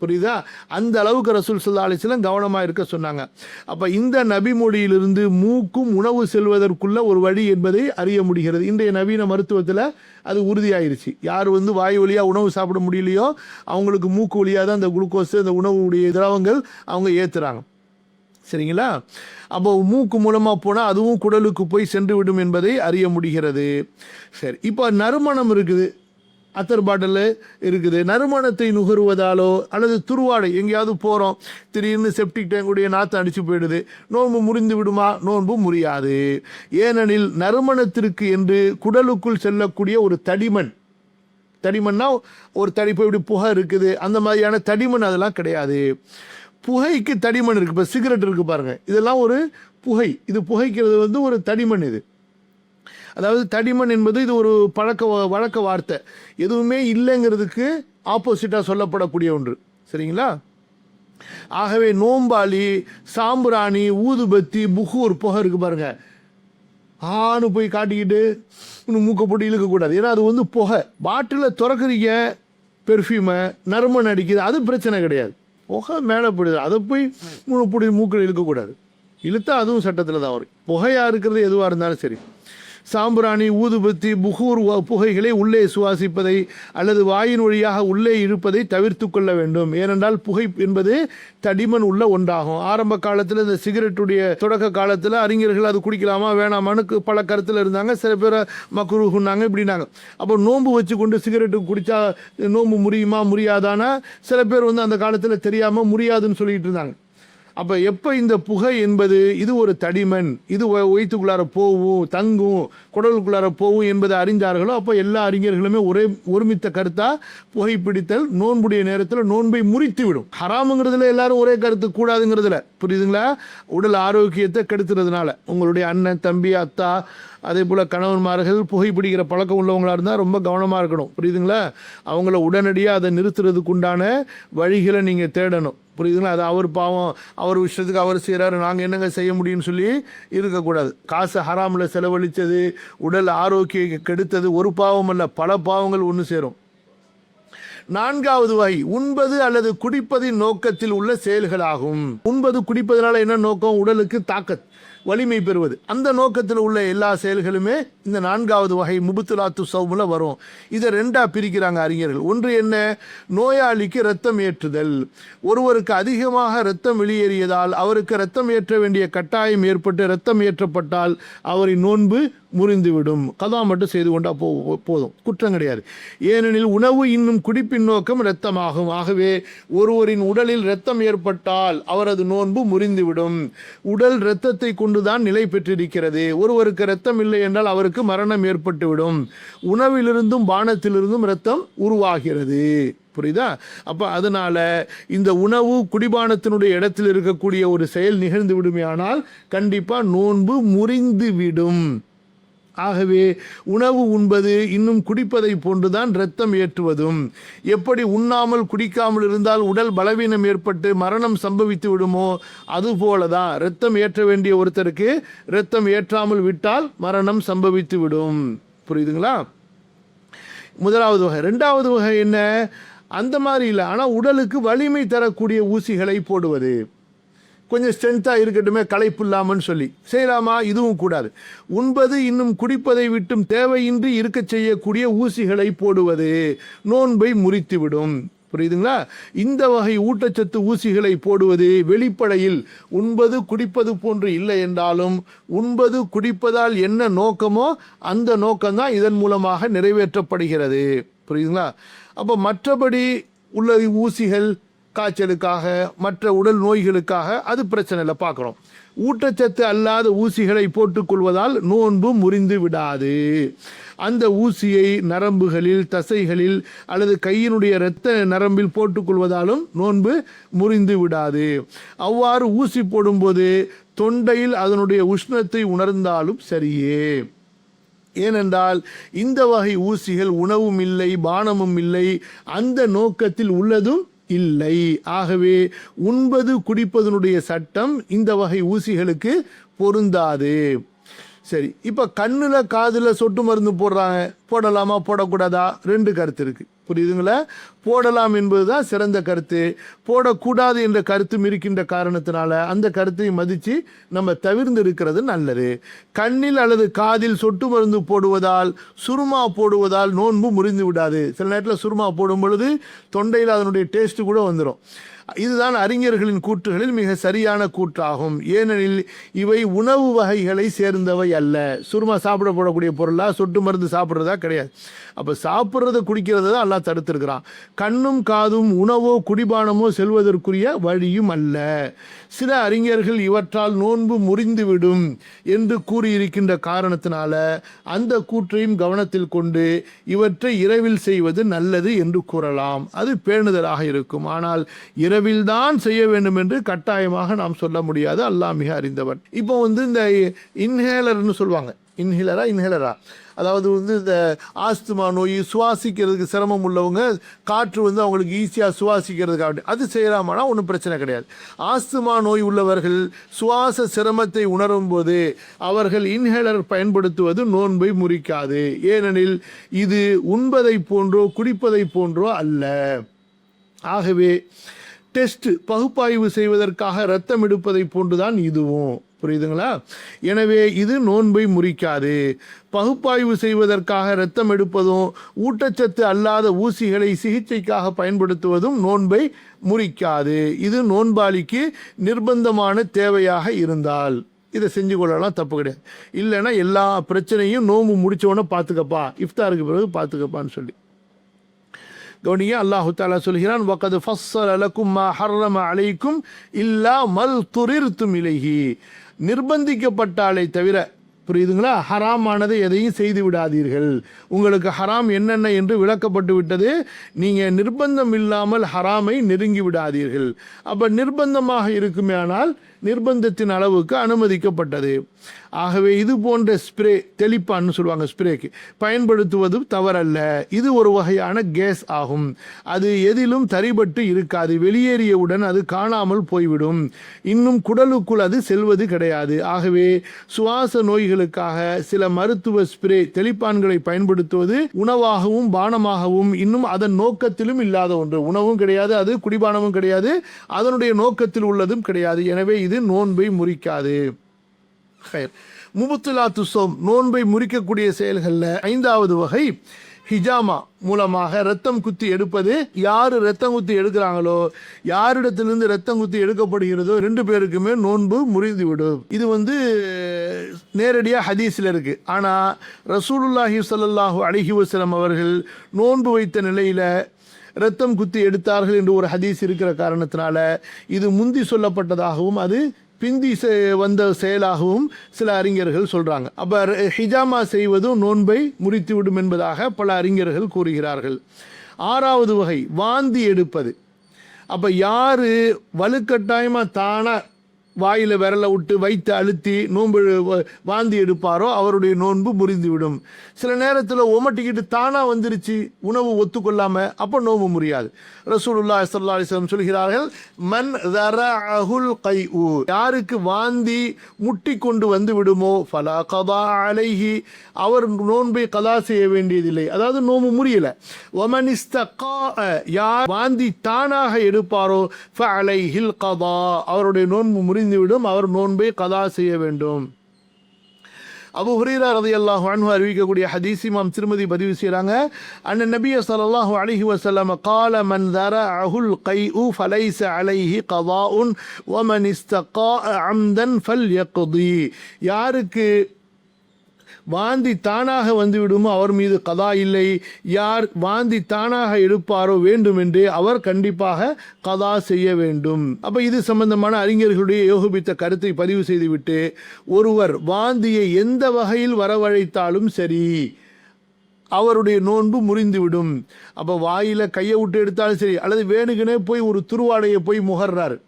Speaker 1: புரியுதா? அந்த அளவுக்கு ரசூல் ஸல்லல்லாஹு அலைஹி வஸல்லம் கவனமாக இருக்க சொன்னாங்க. அப்போ இந்த நபி மொழியிலிருந்து மூக்கும் உணவு செல்வதற்குள்ள ஒரு வழி என்பதை அறிய முடிகிறது. இன்றைய நவீன மருத்துவத்தில் அது உறுதியாயிருச்சு. யார் வாய் வழியாக உணவு சாப்பிட முடியலையோ அவங்களுக்கு மூக்கு வழியாக தான் அந்த குளுக்கோஸ், அந்த உணவுடைய திரவங்கள் அவங்க ஏற்றுறாங்க. சரிங்களா? அப்போ மூக்கு மூலமாக போனால் அதுவும் குடலுக்கு போய் சென்று விடும் என்பதை அறிய முடிகிறது. சரி, இப்போ நறுமணம் இருக்குது, அத்தர் பாட்டில் இருக்குது. நறுமணத்தை நுகர்வதாலோ அல்லது துருவாடை, எங்கேயாவது போகிறோம், திடீர்னு செப்டிக் டேங்குடைய நாற்று அடித்து போயிடுது, நோன்பு முறிந்து விடுமா? நோன்பு முறியாது. ஏனெனில் நறுமணத்திற்கு என்று குடலுக்குள் செல்லக்கூடிய ஒரு தடிமன், தடிமன்னா ஒரு தடிப்பு, இப்படி புகை இருக்குது, அந்த மாதிரியான தடிமன் அதெல்லாம் கிடையாது. புகைக்கு தடிமன் இருக்குது. இப்போ சிகரெட் இருக்குது பாருங்கள், இதெல்லாம் ஒரு புகை. இது புகைக்கிறது ஒரு தடிமன். இது அதாவது தடிமன் என்பது இது ஒரு வழக்க வார்த்தை, எதுவுமே இல்லைங்கிறதுக்கு ஆப்போசிட்டாக சொல்லப்படக்கூடிய ஒன்று. சரிங்களா? ஆகவே நோம்பாளி சாம்பிராணி, ஊதுபத்தி, புகூர், புகை இருக்கு பாருங்க, ஆணு போய் காட்டிக்கிட்டு இன்னும் மூக்கை போட்டு இழுக்கக்கூடாது. ஏன்னா அது புகை. பாட்டிலில் திறக்கிறீங்க பெர்ஃப்யூமை, நறுமணம் அடிக்குது, அது பிரச்சனை கிடையாது. புகை மேலே போயிடுது, அதை போய் மூக்கில் இழுக்கக்கூடாது. இழுத்தா அதுவும் சட்டத்தில் தான் வரும். புகையாக இருக்கிறது எதுவாக இருந்தாலும் சரி. சாம்பிராணி, ஊதுபத்தி, புகூர் புகைகளை உள்ளே சுவாசிப்பதை அல்லது வாயின் வழியாக உள்ளே இழுப்பதை தவிர்த்து கொள்ள வேண்டும். ஏனென்றால் புகை என்பது தடிமன் உள்ள ஒன்றாகும். ஆரம்ப காலத்தில் இந்த சிகரெட்டுடைய தொடக்க காலத்தில் அறிஞர்கள் அது குடிக்கலாமா வேணாமான்னு பல கருத்தில் இருந்தாங்க. சில பேர் மக்ரூஹுன்னாங்க, இப்படின்னாங்க. அப்போ நோன்பு வச்சு கொண்டு சிகரெட்டு குடித்தா நோன்பு முறியுமா முறியாதானா சில பேர் அந்த காலத்தில் தெரியாமல் முறியாதுன்னு சொல்லிட்டு இருந்தாங்க. அப்போ எப்போ இந்த புகை என்பது இது ஒரு தடிமன், இது வயிற்றுக்குள்ளார போகும், தங்கும், குடலுக்குள்ளார போகும் என்பதை அறிந்தார்களோ அப்போ எல்லா அறிஞர்களுமே ஒருமித்த கருத்தாக புகைப்பிடித்தல் நோன்புடைய நேரத்தில் நோன்பை முறித்து விடும். ஹராமுங்கிறதுல எல்லாரும் ஒரே கருத்து, கூடாதுங்கிறதுல, புரியுதுங்களா? உடல் ஆரோக்கியத்தை கெடுத்துறதுனால உங்களுடைய அண்ணன், தம்பி, அத்தா, அதே போல் கணவன்மார்கள் புகைப்பிடிக்கிற பழக்கம் உள்ளவங்களாக இருந்தால் ரொம்ப கவனமாக இருக்கணும், புரியுதுங்களா? அவங்கள உடனடியாக அதை நிறுத்துறதுக்கு உண்டான வழிகளை நீங்கள் தேடணும், புரியுதுங்களா? அது அவர் பாவம், அவர் விஷயத்துக்கு அவர் செய்கிறாரு, நாங்கள் என்னங்க செய்ய முடியும்னு சொல்லி இருக்கக்கூடாது. காசு ஹராமில் செலவழித்தது, உடல் ஆரோக்கியம் கெடுத்தது ஒரு பாவம் அல்ல, பல பாவங்கள் ஒன்று சேரும். 4வது வகை உண்பது அல்லது குடிப்பதின் நோக்கத்தில் உள்ள செயல்களாகும். உண்பது குடிப்பதனால என்ன நோக்கம்? உடலுக்கு தாக்கத், வலிமை பெறுவது. அந்த நோக்கத்தில் உள்ள எல்லா செயல்களுமே இந்த 4வது வகை முபுத்துலாத்து சௌமுல வரும். இதை 2ஆக பிரிக்கிறாங்க அறிஞர்கள். ஒன்று என்ன? நோயாளிக்கு இரத்தம் ஏற்றுதல். ஒருவருக்கு அதிகமாக இரத்தம் வெளியேறியதால் அவருக்கு இரத்தம் ஏற்ற வேண்டிய கட்டாயம் ஏற்பட்டு இரத்தம் ஏற்றப்பட்டால் அவரின் நோன்பு முறிந்துவிடும். கதா மட்டும் செய்து கொண்டா போதும், குற்றம் கிடையாது. ஏனெனில் உணவு இன்னும் குடிப்பின் நோக்கம் இரத்தமாகும். ஆகவே ஒருவரின் உடலில் இரத்தம் ஏற்பட்டால் அவரது நோன்பு முறிந்துவிடும். உடல் இரத்தத்தை கொண்டுதான் நிலை பெற்றிருக்கிறது. ஒருவருக்கு இரத்தம் இல்லை என்றால் அவருக்கு மரணம் ஏற்பட்டுவிடும். உணவிலிருந்தும் பானத்திலிருந்தும் இரத்தம் உருவாகிறது, புரியுதா? அப்போ அதனால இந்த உணவு குடிபானத்தினுடைய இடத்தில் இருக்கக்கூடிய ஒரு செயல் நிகழ்ந்து விடுமையானால் கண்டிப்பாக நோன்பு முறிந்துவிடும். ஆகவே உணவு உண்பது இன்னும் குடிப்பதை போன்றுதான் இரத்தம் ஏற்றுவதும். எப்படி உண்ணாமல் குடிக்காமல் இருந்தால் உடல் பலவீனம் ஏற்பட்டு மரணம் சம்பவித்து விடுமோ அதுபோலதான் இரத்தம் ஏற்ற வேண்டிய ஒருத்தருக்கு இரத்தம் ஏற்றாமல் விட்டால் மரணம் சம்பவித்து விடும். புரியுதுங்களா? 1வது வகை. 2வது வகை என்ன? அந்த மாதிரி இல்லை, ஆனால் உடலுக்கு வலிமை தரக்கூடிய ஊசிகளை போடுவது. கொஞ்சம் ஸ்ட்ரென்த்தாக இருக்கட்டுமே, களைப்பு இல்லாமன்னு சொல்லி செய்யலாமா? இதுவும் கூடாது. உண்பது இன்னும் குடிப்பதை விட்டும் தேவையின்றி இருக்க செய்யக்கூடிய ஊசிகளை போடுவது நோன்பை முறித்துவிடும். புரியுதுங்களா? இந்த வகை ஊட்டச்சத்து ஊசிகளை போடுவது வெளிப்படையில் உண்பது குடிப்பது போன்று இல்லை என்றாலும் உண்பது குடிப்பதால் என்ன நோக்கமோ அந்த நோக்கம்தான் இதன் மூலமாக நிறைவேற்றப்படுகிறது. புரியுதுங்களா? அப்போ மற்றபடி உள்ள ஊசிகள் காய்ச்சலுக்காக மற்ற உடல் நோய்களுக்காக அது பிரச்சனை இல்லை, பார்க்குறோம். ஊட்டச்சத்து அல்லாத ஊசிகளை போட்டுக்கொள்வதால் நோன்பு முறிந்து விடாது. அந்த ஊசியை நரம்புகளில், தசைகளில் அல்லது கையினுடைய இரத்த நரம்பில் போட்டுக்கொள்வதாலும் நோன்பு முறிந்து விடாது. அவ்வாறு ஊசி போடும்போது தொண்டையில் அதனுடைய உஷ்ணத்தை உணர்ந்தாலும் சரியே. ஏனென்றால் இந்த வகை ஊசிகள் உணவும் இல்லை, பானமும் இல்லை, அந்த நோக்கத்தில் உள்ளதும் இல்லை. ஆகவே உண்பது குடிப்பதனுடைய சட்டம் இந்த வகை ஊசிகளுக்கு பொருந்தாது. சரி, இப்போ கண்ணில் காதில் சொட்டு மருந்து போடுறாங்க, போடலாமா போடக்கூடாதா? 2 கருத்து இருக்குது, புரியுதுங்களா? போடலாம் என்பது தான் சிறந்த கருத்து. போடக்கூடாது என்ற கருத்தும் இருக்கின்ற காரணத்தினால அந்த கருத்தை மதித்து நம்ம தவிர்ந்து இருக்கிறது நல்லது. கண்ணில் அல்லது காதில் சொட்டு மருந்து போடுவதால், சுருமா போடுவதால் நோன்பு முறிந்து விடாது. சில நேரத்தில் சுருமா போடும் பொழுது தொண்டையில் அதனுடைய டேஸ்ட்டு கூட வந்துடும். இதுதான் அறிஞர்களின் கூற்றுகளில் மிக சரியான கூற்றாகும். ஏனெனில் இவை உணவு வகைகளை சேர்ந்தவை அல்ல. சுருமா சாப்பிடப்படக்கூடிய பொருளா, சொட்டு மருந்து சாப்பிட்றதா கிடையாது. அப்போ சாப்பிட்றத குடிக்கிறத தான் எல்லாம் தடுத்திருக்கிறான். கண்ணும் காதும் உணவோ குடிபானமோ செல்வதற்குரிய வழியும் அல்ல. சில அறிஞர்கள் இவற்றால் நோன்பு முறிந்துவிடும் என்று கூறியிருக்கின்ற காரணத்தினால அந்த கூற்றையும் கவனத்தில் கொண்டு இவற்றை இரவில் செய்வது நல்லது என்று கூறலாம். அது பேணுதலாக இருக்கும். ஆனால் இரவில்தான் செய்ய வேண்டும் என்று கட்டாயமாக நாம் சொல்ல முடியாது. அல்லாஹ் மிக அறிந்தவன். இப்போ இந்த இன்ஹேலர்னு சொல்லுவாங்க, இன்ஹேலரா அதாவது இந்த ஆஸ்துமா நோய், சுவாசிக்கிறதுக்கு சிரமம் உள்ளவங்க காற்று அவங்களுக்கு ஈஸியாக சுவாசிக்கிறதுக்காக அது செய்யலாமானா ஒன்றும் பிரச்சனை கிடையாது. ஆஸ்துமா நோய் உள்ளவர்கள் சுவாச சிரமத்தை உணரும் போது அவர்கள் இன்ஹேலர் பயன்படுத்துவது நோன்பை முறிக்காது. ஏனெனில் இது உண்பதை போன்றோ குடிப்பதை போன்றோ அல்ல. ஆகவே டெஸ்ட் பகுப்பாய்வு செய்வதற்காக இரத்தம் எடுப்பதை போன்றுதான் இதுவும். புரியுதுங்களா? எனவே இது நோன்பை முறிக்காது. பகுப்பாய்வு செய்வதற்காக இரத்தம் எடுப்பதும் ஊட்டச்சத்து அல்லாத ஊசிகளை சிகிச்சைக்காக பயன்படுத்துவதும் நோன்பை முறிக்காது. இது நோன்பாளிக்கு நிர்பந்தமான தேவையாக இருந்தால் இதை செஞ்சு கொள்ளலாம், தப்பு கிடையாது. இல்லைன்னா எல்லா பிரச்சனையும் நோன்பு முடிச்சோடனே பார்த்துக்கப்பா, இஃப்தாருக்கு பிறகு பார்த்துக்கப்பான்னு சொல்லி கவனிங்க. அல்லாஹு தஆலா சொல்கிறான், வகத் ஃபஸ்ஸல லக்கும் மா ஹர்ரம அலைக்கும் இல்லா மல் துரிர்தும் இலைஹி. நிர்பந்திக்கப்பட்டாலே தவிர, புரியுதுங்களா, ஹராமானதை எதையும் செய்து விடாதீர்கள். உங்களுக்கு ஹராம் என்னென்ன என்று விளக்கப்பட்டு விட்டது. நீங்கள் நிர்பந்தம் இல்லாமல் ஹராமை நெருங்கி விடாதீர்கள். அப்போ நிர்பந்தமாக இருக்குமே, ஆனால் நிர்பந்தத்தின் அளவுக்கு அனுமதிக்கப்பட்டது. ஆகவே இது போன்ற ஸ்ப்ரே, தெளிப்பான்னு சொல்லுவாங்க, ஸ்ப்ரேக்கு பயன்படுத்துவது தவறல்ல. இது ஒரு வகையான கேஸ் ஆகும். அது எதிலும் தரிபட்டு இருக்காது. வெளியேறியவுடன் அது காணாமல் போய்விடும். இன்னும் குடலுக்குள் அது செல்வது கிடையாது. ஆகவே சுவாச நோய்களுக்காக சில மருத்துவ ஸ்ப்ரே தெளிப்பான்களை பயன்படுத்துவது உணவாகவும் பானமாகவும் இன்னும் அதன் நோக்கத்திலும் இல்லாத ஒன்று. உணவும் கிடையாது, அது குடிபானமும் கிடையாது, அதனுடைய நோக்கத்தில் உள்ளதும் கிடையாது. எனவே இது நோன்பை முறிக்காது. முபுத்திலாத்து ஸௌம், நோன்பை முறிக்கக்கூடிய செயல்களில் 5வது வகை ஹிஜாமா மூலமாக ரத்தம் குத்தி எடுப்பது. யார் ரத்தம் குத்தி எடுக்கிறாங்களோ, யாரிடத்திலிருந்து ரத்தம் குத்தி எடுக்கப்படுகிறதோ 2 பேருக்குமே நோன்பு முறிந்துவிடும். இது நேரடியாக ஹதீஸில் இருக்கு. ஆனால் ரசூலுல்லாஹி ஸல்லல்லாஹு அலைஹி வஸல்லம் அவர்கள் நோன்பு வைத்த நிலையில் ரத்தம் குத்தி எடுத்தார்கள் என்று ஒரு ஹதீஸ் இருக்கிற காரணத்தினால இது முந்தி சொல்லப்பட்டதாகவும் அது பிந்தி வந்த செயலாகவும் சில அறிஞர்கள் சொல்கிறாங்க. அப்போ ஹிஜாமா செய்வதும் நோன்பை முறித்துவிடும் என்பதாக பல அறிஞர்கள் கூறுகிறார்கள். 6வது வகை வாந்தி எடுப்பது. அப்போ யார் வலுக்கட்டாயமாக தானாக வாயில் விரலை விட்டு வைத்து அழுத்தி நோன்பு வாந்தி எடுப்பாரோ அவருடைய நோன்பு முறிந்துவிடும். சில நேரத்தில் உமட்டிக்கிட்டு தானாக வந்துருச்சு உணவு ஒத்துக்கொள்ளாமல், அப்போ நோன்பு முறியாது. ரசூலுல்லாஹி ஸல்லல்லாஹு அலைஹி வஸல்லம் சொல்கிறார்கள், மன் தரஅஹுல் கைஉ, யாருக்கு வாந்தி முட்டி கொண்டு வந்து விடுமோ ஃபலா கதா அலைஹி, அவர் நோன்பை கதா செய்ய வேண்டியதில்லை, அதாவது நோன்பு முறியல. வமன் இஸ்தகா, யார் வாந்தி தானாக எடுப்பாரோ ஃபஅலைஹில் கதா, அவருடைய நோன்பு முறிந்துவிடும், அவர் நோன்பை கதா செய்ய வேண்டும். அபூ ஹுரைரா ரலியல்லாஹு அன்ஹு அறிவிக்கக்கூடிய ஹதீஸ் இமாம் திருமதி பதிவு செய்கிறாங்க. அன்ன நபிய ஸல்லல்லாஹு அலைஹி வஸல்லம் قال من ذرعه القيء فليس عليه قضاء ومن استقاء عمدا فليقضي, யாருக்கு வாந்தி தானாக வந்துவிடுமோ அவர் மீது கதா இல்லை, யார் வாந்தி தானாக எடுப்பாரோ வேண்டுமென்றே அவர் கண்டிப்பாக கதா செய்ய வேண்டும். அப்போ இது சம்பந்தமான அறிஞர்களுடைய யோகித்த கருத்தை பதிவு செய்துவிட்டு, ஒருவர் வாந்தியை எந்த வகையில் வரவழைத்தாலும் சரி அவருடைய நோன்பு முறிந்துவிடும். அப்போ வாயில் கையை விட்டு எடுத்தாலும் சரி, அல்லது வேணுக்குனே போய் ஒரு துருவாடையை போய் முகர்றாரு,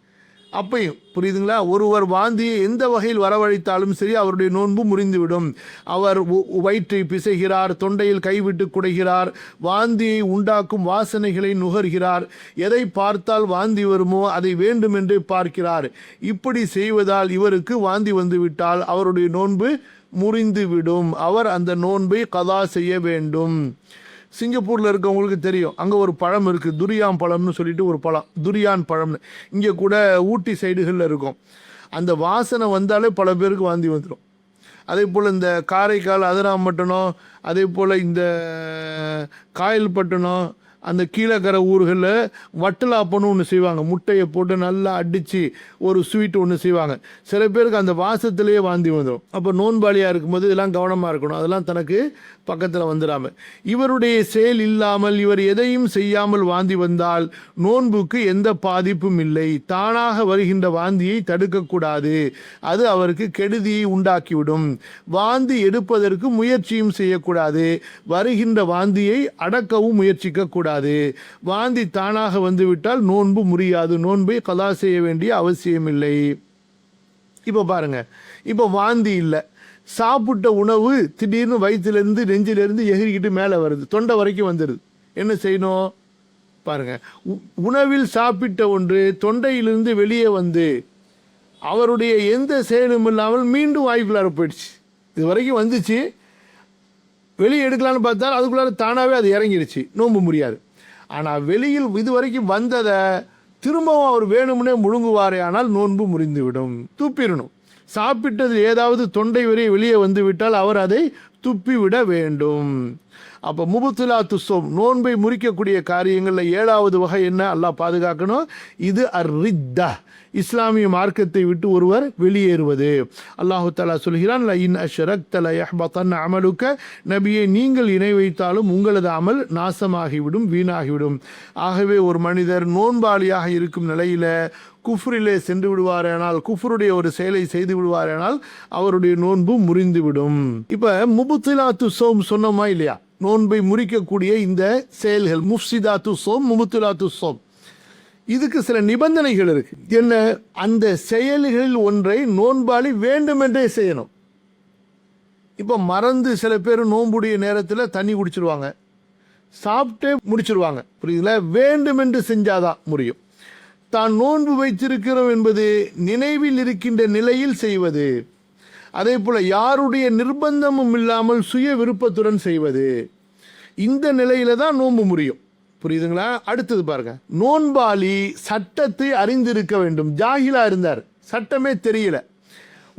Speaker 1: அப்பையும் புரியுதுங்களா, ஒருவர் வாந்தியை எந்த வகையில் வரவழைத்தாலும் சரி அவருடைய நோன்பு முறிந்துவிடும். அவர் வயிற்றை பிசைகிறார், தொண்டையில் கைவிட்டு குடைகிறார், வாந்தியை உண்டாக்கும் வாசனைகளை நுகர்கிறார், எதை பார்த்தால் வாந்தி வருமோ அதை வேண்டுமென்றே பார்க்கிறார். இப்படி செய்வதால் இவருக்கு வாந்தி வந்துவிட்டால் அவருடைய நோன்பு முறிந்துவிடும். அவர் அந்த நோன்பை கதா செய்ய வேண்டும். சிங்கப்பூரில் இருக்கவங்களுக்கு தெரியும், அங்கே ஒரு பழம் இருக்குது, துரியான் பழம்னு சொல்லிட்டு ஒரு பழம், துரியான் பழம்னு. இங்கே கூட ஊட்டி சைடுகளில் இருக்கும். அந்த வாசனை வந்தாலே பல பேருக்கு வாந்தி வந்துடும். அதே போல் இந்த காரைக்கால் அதிராம்பட்டினம், அதே போல் இந்த காயல்பட்டினம், அந்த கீழக்கரை ஊர்களில் வட்டலாப்பன்னு ஒன்று செய்வாங்க, முட்டையை போட்டு நல்லா அடித்து ஒரு ஸ்வீட் ஒன்று செய்வாங்க. சில பேருக்கு அந்த வாசத்திலேயே வாந்தி வந்துடும். அப்போ நோன்பாளியாக இருக்கும்போது இதெல்லாம் கவனமாக இருக்கணும், அதெல்லாம் தனக்கு பக்கத்தில் வந்துடாமல். இவருடைய செயல் இல்லாமல் இவர் எதையும் செய்யாமல் வாந்தி வந்தால் நோன்புக்கு எந்த பாதிப்பும் இல்லை. தானாக வருகின்ற வாந்தியை தடுக்கக்கூடாது, அது அவருக்கு கெடுதியை உண்டாக்கிவிடும். வாந்தி எடுப்பதற்கு முயற்சியும் செய்யக்கூடாது, வருகின்ற வாந்தியை அடக்கவும் முயற்சிக்கக்கூடாது. வாந்தி தானாக வந்துவிட்டால் நோன்பு முறியாது, நோன்பை கதா செய்ய வேண்டிய அவசியம் இல்லை. இப்போ பாருங்க, இப்போ வாந்தி இல்லை, சாப்பிட்ட உணவு திடீர்னு வயிற்றிலிருந்து நெஞ்சிலிருந்து எகிரிக்கிட்டு மேலே வருது, தொண்டை வரைக்கும் வந்துடுது, என்ன செய்யணும் பாருங்க. உணவில் சாப்பிட்ட ஒன்று தொண்டையிலிருந்து வெளியே வந்து அவருடைய எந்த செயலும் இல்லாமல் மீண்டும் வாய்க்குள்ளார போயிடுச்சு. இது வரைக்கும் வந்துச்சு, வெளியே எடுக்கலான்னு பார்த்தால் அதுக்குள்ளார தானாகவே அது இறங்கிடுச்சு, நோன்பு முடியாது. ஆனால் வெளியில் இது வரைக்கும் வந்ததை திரும்பவும் அவர் வேணும்னே முழுங்குவாரே ஆனால் நோன்பு முறிந்துவிடும், துப்பிடணும். சாப்பிட்டது ஏதாவது தொண்டை வரை வெளியே வந்து விட்டால் அவர் அதை துப்பிவிட வேண்டும். அப்போ முபுத்திலாத்து ஸௌம், நோன்பை முறிக்கக்கூடிய காரியங்களில் 7வது வகை என்ன? அல்லாஹ் பாதுகாக்கணும். இது அர்-ரித்தா, இஸ்லாமிய மார்க்கத்தை விட்டு ஒருவர் வெளியேறுவது. அல்லாஹு தஆலா சொல்கிறான், ல இன் அஷ்ரக்த ல யஹ்பதன் அமலுக, நபியே நீங்கள் இணை வைத்தாலும் உங்களது அமல் நாசமாகிவிடும், வீணாகிவிடும். ஆகவே ஒரு மனிதர் நோன்பாளியாக இருக்கும் நிலையில் குஃப்ரிலே சென்று விடுவாரேனால், குஃப்ருடைய ஒரு செயலை செய்து விடுவாரேனால் அவருடைய நோன்பு முறிந்துவிடும். இப்போ முபுத்திலாத்து ஸௌம் சொன்னோமா இல்லையா? நோன்பை முறிக்கக்கூடிய இந்த செயல்கள் முஃப்சிதாத்து ஸௌம், முபுத்திலாத்து ஸௌம், இதுக்கு சில நிபந்தனைகள் இருக்கு. என்ன? அந்த செயல்களில் ஒன்றை நோன்பாளி வேண்டுமென்றே செய்யணும். இப்போ மறந்து சில பேர் நோன்புடைய நேரத்தில் தண்ணி குடிச்சிருவாங்க, சாப்பிட்டே முடிச்சிருவாங்க, புரியுதுங்களா? வேண்டுமென்று செஞ்சாதான் முடியும். தான் நோன்பு வைத்திருக்கிறோம் என்பது நினைவில் இருக்கின்ற நிலையில் செய்வது, அதே போல் யாருடைய நிர்பந்தமும் இல்லாமல் சுய விருப்பத்துடன் செய்வது, இந்த நிலையில தான் நோன்பு முடியும். புரியுதுங்களா? அடுத்தது பாருங்க, நோன்பாளி சட்டத்தை அறிந்திருக்க வேண்டும். ஜாகிலா இருந்தார், சட்டமே தெரியல.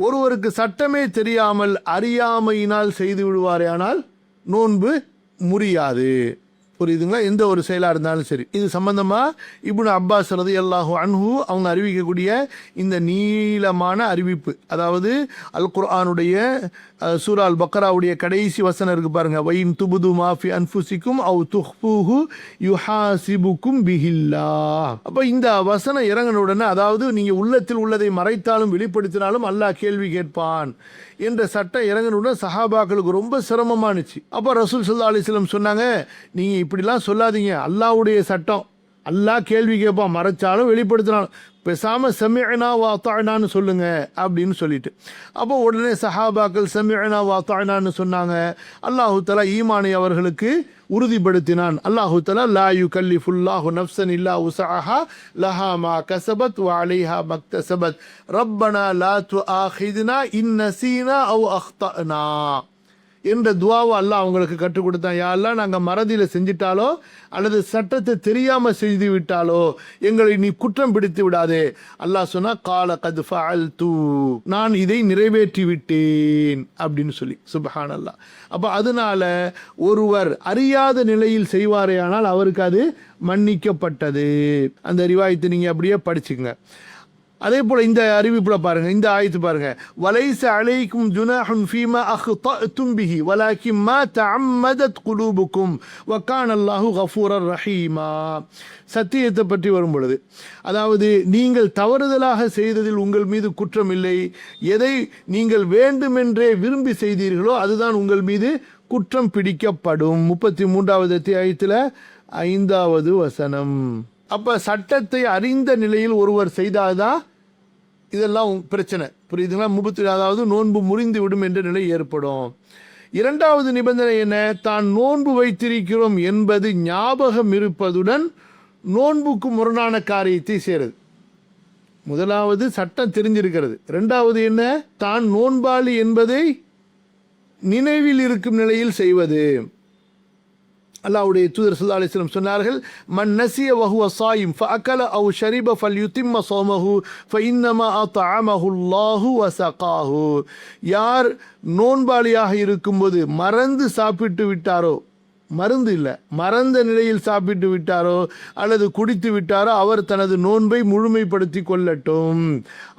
Speaker 1: ஒருவருக்கு சட்டமே தெரியாமல் அறியாமையினால் செய்து விடுவாரே, ஆனால் நோன்பு முறியாது. புரியுதுங்களா? எந்த ஒரு செயலாக இருந்தாலும் சரி. இது சம்பந்தமாக இப்னு அப்பாஸ் ரலியல்லாஹு அன்ஹு அவங்க அறிவிக்கக்கூடிய இந்த நீளமான அறிவிப்பு, அதாவது அல் குர்ஆனுடைய சூரா அல் பக்ராவுடைய கடைசி வசனம் இருக்கு பாருங்க, வைன் துபுது மாஃபி அன்ஃபுசிக்கும் அவ் துஹ்பூஹு யுஹாசிபுக்கும் பிஹில்லாஹ். அப்போ இந்த வசனம் இறங்கின உடனே, அதாவது நீங்கள் உள்ளத்தில் உள்ளதை மறைத்தாலும் வெளிப்படுத்தினாலும் அல்லாஹ் கேள்வி கேட்பான் என்ற சட்டம் இறங்கின சஹாபாக்களுக்கு ரொம்ப சிரமமானுச்சு. அப்போ ரசூல் ஸல்லல்லாஹு அலைஹி வஸல்லம் சொன்னாங்க, நீங்கள் இப்படிலாம் சொல்லாதீங்க, அல்லாஹ்வுடைய சட்டம், அல்லாஹ் கேள்வி கேட்பான், மறைச்சாலும் வெளிப்படுத்தினாலும், பேசாமல் சமிஅனா வ அத்அனான்னு சொல்லுங்க அப்படின்னு சொல்லிட்டு. அப்போ உடனே சஹாபாக்கள் சமிஅனா வ அத்அனான்னு சொன்னாங்க. அல்லாஹு தஆலா ஈமானை அவர்களுக்கு உறுதிப்படுத்தினான். அல்லாஹு தஆலா லா யுகல்லிஃபுல்லாஹு நஃப்ஸன் இல்லா உஸஅஹா லஹா மா கஸபத் வ அலைஹா மக்தஸபத் ரப்பனா லா துஆஹிதுனா இன் நஸீனா அவ் அக்தஅனா என்ற துவாவை அல்லாஹ் அவங்களுக்கு கற்றுக் கொடுத்தான். யா அல்லாஹ், நாங்கள் மறதியில் செஞ்சிட்டாலோ அல்லது சட்டத்தை தெரியாமல் செய்து விட்டாலோ எங்களை நீ குற்றம் பிடித்து விடாதே. அல்லாஹ் சொன்னா, கால கத் ஃபஅல்து, நான் இதை நிறைவேற்றி விட்டேன் அப்படின்னு சொல்லி. சுப்ஹானல்லாஹ். அப்போ அதனால ஒருவர் அறியாத நிலையில் செய்வாரேயானால் அவருக்கு அது மன்னிக்கப்பட்டது. அந்த ரிவாயத்தை நீங்கள் அப்படியே படிச்சுங்க. அதே போல் இந்த அறிவிப்பில் பாருங்கள், இந்த ஆயத்து பாருங்கள், வலைஸ அலைக்கும் ஜுனாஹுன் ஃபீமா அக்தஅதும் பிஹி வலாக்கின் மா தஅம்மதத் குலூபுக்கும் வகான அல்லாஹு கஃபூரர் ரஹீமா. சத்தியத்தை பற்றி வரும் பொழுது, அதாவது நீங்கள் தவறுதலாக செய்ததில் உங்கள் மீது குற்றம் இல்லை, எதை நீங்கள் வேண்டுமென்றே விரும்பி செய்தீர்களோ அதுதான் உங்கள் மீது குற்றம் பிடிக்கப்படும். 33வது அத்தியாயத்தில் 5வது வசனம். அப்போ சட்டத்தை அறிந்த நிலையில் ஒருவர் செய்தால்தான் இதெல்லாம் பிரச்சனை. புரியுதுங்களா? அதாவது நோன்பு முறிந்து விடும் என்ற நிலை ஏற்படும். 2வது நிபந்தனை என்ன? தான் நோன்பு வைத்திருக்கிறோம் என்பது ஞாபகம் இருப்பதுடன் நோன்புக்கு முரணான காரியத்தை செய்கிறது. முதலாவது சட்டம் தெரிஞ்சிருக்கிறது. 2வது என்ன? தான் நோன்பாளி என்பதை நினைவில் இருக்கும் நிலையில் செய்வது. அல்லாஹ்வுடைய தூதர் ஸல்லல்லாஹு அலைஹி வஸல்லம் சொன்னார்கள், மன் நஸிய வஹுவ ஸாயிம் ஃபஅகல அவ் ஷரிப ஃபல்யுத்திம்ம ஸௌமஹு ஃபஇன்னமா அத்அமஹு அல்லாஹு வஸகாஹு. யார் நோன்பாளியாக இருக்கும்போது மறந்து சாப்பிட்டு விட்டாரோ, மருந்து இல்லை, மறந்த நிலையில் சாப்பிட்டு விட்டாரோ அல்லது குடித்து விட்டாரோ அவர் தனது நோன்பை முழுமைப்படுத்தி கொள்ளட்டும்.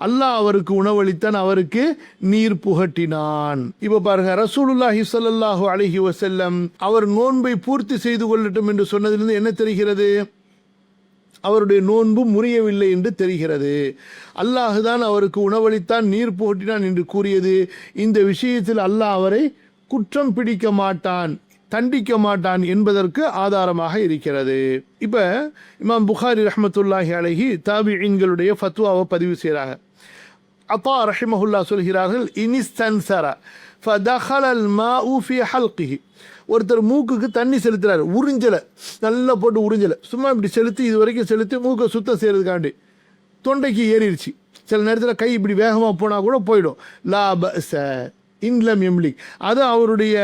Speaker 1: அல்லாஹ் அவருக்கு உணவளித்தான், அவருக்கு நீர் புகட்டினான். இப்போ பாருங்க, ரசூலுல்லாஹி ஸல்லல்லாஹு அலைஹி வஸல்லம் அவர் நோன்பை பூர்த்தி செய்து கொள்ளட்டும் என்று சொன்னதிலிருந்து என்ன தெரிகிறது? அவருடைய நோன்பு முறியவில்லை என்று தெரிகிறது. அல்லாஹுதான் அவருக்கு உணவளித்தான், நீர் புகட்டினான் என்று கூறியது இந்த விஷயத்தில் அல்லாஹ் அவரை குற்றம் பிடிக்க மாட்டான், தண்டிக்க மாட்டான் என்பதற்கு ஆதாரமாக இருக்கிறது. இப்போ இமாம் புகாரி ரஹ்மத்துல்லாஹி அலைஹி தாபிஈன்களுடைய ஃபத்வாவை பதிவு செய்கிறாங்க. அத்தா ரஹிமஹுல்லா சொல்கிறார்கள், இனிஸ்தன்சர ஃபதஹலல் மாஉ ஃபி ஹல்கிஹி. ஒருத்தர் மூக்குக்கு தண்ணி செலுத்துறாரு, உறிஞ்சலை நல்லா போட்டு உறிஞ்சலை, சும்மா இப்படி செலுத்தி இது வரைக்கும் செலுத்தி மூக்கை சுத்தம் செய்கிறதுக்காண்டி தொண்டைக்கு ஏறிடுச்சு. சில நேரத்தில் கை இப்படி வேகமாக போனால் கூட போயிடும். லா பஸ, இன்லம் எம்லிக், அது அவருடைய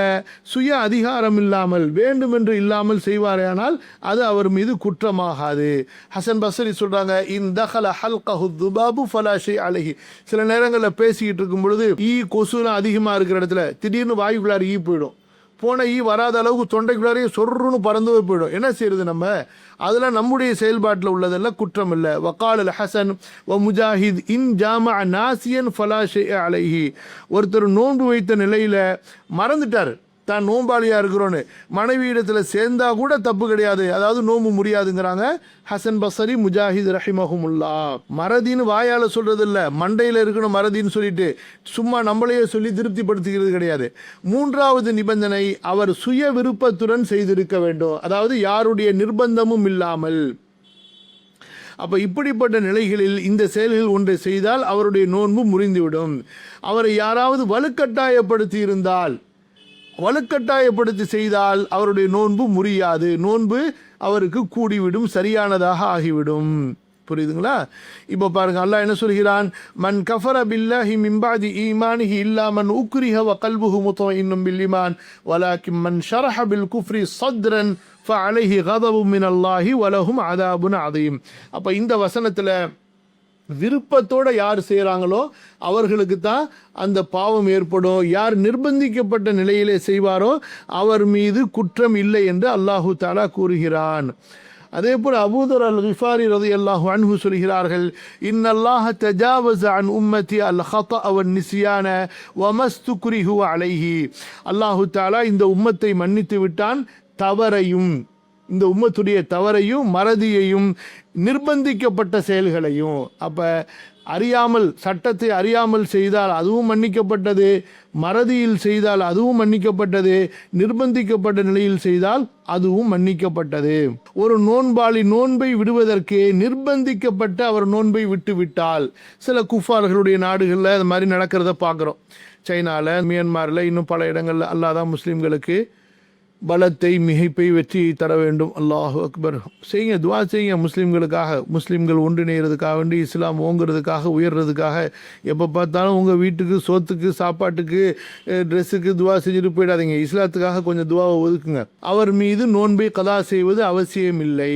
Speaker 1: சுய அதிகாரம் இல்லாமல் வேண்டுமென்று இல்லாமல் செய்வாரேயானால் அது அவர் மீது குற்றமாகாது. ஹசன் பஸ்ரி சொல்றாங்க, இன் தஹல ஹல்கஹு துபாபு ஃபலா ஷை அலைஹி. சில நேரங்களில் பேசிக்கிட்டு இருக்கும் பொழுது கொசுலாம் அதிகமாக இருக்கிற இடத்துல திடீர்னு வாயுக்குள்ளார போயிடும். போன வராத அளவுக்கு தொண்டைக்குள்ளாரையே சொர்ருன்னு பறந்து போயிடும். என்ன செய்யறது நம்ம? அதெல்லாம் நம்முடைய செயல்பாட்டில் உள்ளதெல்லாம் குற்றம் இல்லை. வக்கால் அல் ஹசன் வ முஜாஹித் இன் ஜாம நாசியன் ஃபலா ஷை அலைஹி. ஒருத்தர் நோன்பு வைத்த நிலையில் மறந்துட்டார் தான் நோம்பாளியாக இருக்கிறோன்னு, மனைவி இடத்துல சேர்ந்தா கூட தப்பு கிடையாது, அதாவது நோம்பு முடியாதுங்கிறாங்க ஹசன் பஸ்ரி, முஜாஹித் ரஹிமஹுமுல்லா. மறதின்னு வாயால் சொல்கிறது இல்லை, மண்டையில் இருக்கணும் மறதின்னு சொல்லிட்டு சும்மா நம்மளையே சொல்லி திருப்திப்படுத்திக்கிறது கிடையாது. மூன்றாவது நிபந்தனை, அவர் சுய விருப்பத்துடன் செய்திருக்க வேண்டும், அதாவது யாருடைய நிர்பந்தமும் இல்லாமல். அப்போ இப்படிப்பட்ட நிலைகளில் இந்த செயல்கள் ஒன்றை செய்தால் அவருடைய நோன்பு முறிந்துவிடும். அவரை யாராவது வலுக்கட்டாயப்படுத்தி இருந்தால், வலுக்கட்டாயப்படுத்தி செய்தால் அவருடைய நோன்பு முறியாது, நோன்பு அவருக்கு கூடிவிடும், சரியானதாக ஆகிவிடும். புரியுதுங்களா? இப்போ பாருங்க, அல்லாஹ் என்ன சொல்கிறான், மன் கஃபர பில்லாஹி மின் பஅதி ஈமானிஹி இல்லா மன் உக்ரிஹ வ கல்புஹு முத்மஇன்னும் பில் ஈமான் வலாக்கின் மன் ஷரஹ பில் குஃப்ரி ஸத்ரன் ஃபஅலைஹி கதபும் மினல்லாஹி வ லஹும் அதாபுன் அதீம். அப்போ இந்த வசனத்தில் விருப்பத்தோடு யார் செய்கிறாங்களோ அவர்களுக்கு தான் அந்த பாவம் ஏற்படும். யார் நிர்பந்திக்கப்பட்ட நிலையிலே செய்வாரோ அவர் மீது குற்றம் இல்லை என்று அல்லாஹு தஆலா கூறுகிறான். அதே போல் அபூதர் அல் கிஃபாரி ரலியல்லாஹு அன்ஹு சொல்கிறார்கள், இன்னல்லாஹ தஜாவஸ அன் உம்மதி அல் ஹதஅ வன் நிஸ்யான வ மஸ்துக்ரிஹு அலைஹி. அல்லாஹு தஆலா இந்த உம்மத்தை மன்னித்து விட்டான், தவறையும், இந்த உம்மத்துடைய தவறையும் மறதியையும் நிர்பந்திக்கப்பட்ட செயல்களையும். அப்போ அறியாமல், சட்டத்தை அறியாமல் செய்தால் அதுவும் மன்னிக்கப்பட்டது, மறதியில் செய்தால் அதுவும் மன்னிக்கப்பட்டது, நிர்பந்திக்கப்பட்ட நிலையில் செய்தால் அதுவும் மன்னிக்கப்பட்டது. ஒரு நோன்பாளி நோன்பை விடுவதற்கு நிர்பந்திக்கப்பட்ட அவர் நோன்பை விட்டு விட்டால், சில குஃபார்களுடைய நாடுகளில் அது மாதிரி நடக்கிறத பார்க்குறோம். சைனாவில், மியான்மரில், இன்னும் பல இடங்களில். அல்லாஹ் தான் முஸ்லீம்களுக்கு பலத்தை, மிகைப்பை, வெற்றியை தர வேண்டும். அல்லாஹு அக்பர். செய்யுங்க, துவா செய்யுங்க முஸ்லீம்களுக்காக, முஸ்லீம்கள் ஒன்றிணைகிறதுக்காக வேண்டி, இஸ்லாம் ஓங்குறதுக்காக, உயர்றதுக்காக. எப்போ பார்த்தாலும் உங்கள் வீட்டுக்கு, சோத்துக்கு, சாப்பாட்டுக்கு, ட்ரெஸ்ஸுக்கு துவா செஞ்சுட்டு போயிடாதீங்க. இஸ்லாத்துக்காக கொஞ்சம் துவாவை ஒதுக்குங்க. அவர் மீது நோன்பை கதா செய்வது அவசியமில்லை,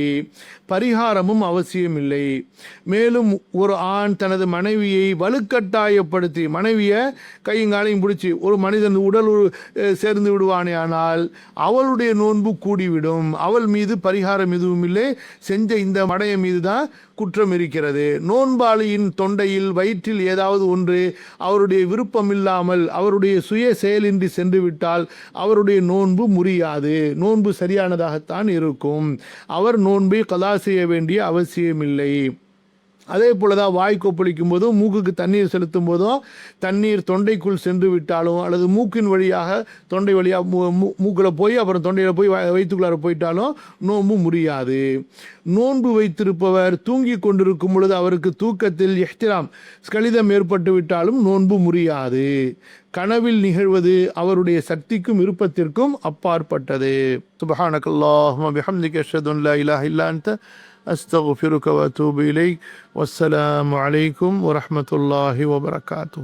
Speaker 1: பரிகாரமும் அவசியமில்லை. மேலும் ஒரு ஆண் தனது மனைவியை வலுக்கட்டாயப்படுத்தி, மனைவியை கையங்காலையும் பிடிச்சி ஒரு மனிதன் உடல் சேர்ந்து விடுவானே ஆனால் அவளுடைய நோன்பு கூடிவிடும். அவள் மீது பரிகாரம் எதுவும் இல்லை, செஞ்ச இந்த மடைய மீது தான் குற்றம் இருக்கிறது. நோன்பாளியின் தொண்டையில், வயிற்றில் ஏதாவது ஒன்று அவருடைய விருப்பம் இல்லாமல் அவருடைய சுய செயலின்றி சென்று விட்டால் அவருடைய நோன்பு முறியாது, நோன்பு சரியானதாகத்தான் இருக்கும். அவர் நோன்பை கலா செய்ய வேண்டிய அவசியமில்லை. அதே போல தான் வாய் கொப்பளிக்கும் போதும், மூக்குக்கு தண்ணீர் செலுத்தும் போதும், தண்ணீர் தொண்டைக்குள் சென்று விட்டாலும் அல்லது மூக்கின் வழியாக தொண்டை வழியாக மூக்கில் போய் அப்புறம் தொண்டையில் போய் வயிற்றுக்குள்ளார போயிட்டாலும் நோன்பு முறியாது. நோன்பு வைத்திருப்பவர் தூங்கி கொண்டிருக்கும் பொழுது அவருக்கு தூக்கத்தில் இஹ்திராம், ஸ்கலிதம் ஏற்பட்டு விட்டாலும் நோன்பு முறியாது. கனவில் நிகழ்வது அவருடைய சக்திக்கும் விருப்பத்திற்கும் அப்பாற்பட்டது. சுப்ஹானக்கல்லாஹும்ம பிஹம்திக அஷ்ஹது அன் லா இலாஹா இல்லா அன்த أستغفرك وأتوب إليك والسلام عليكم ورحمة الله وبركاته.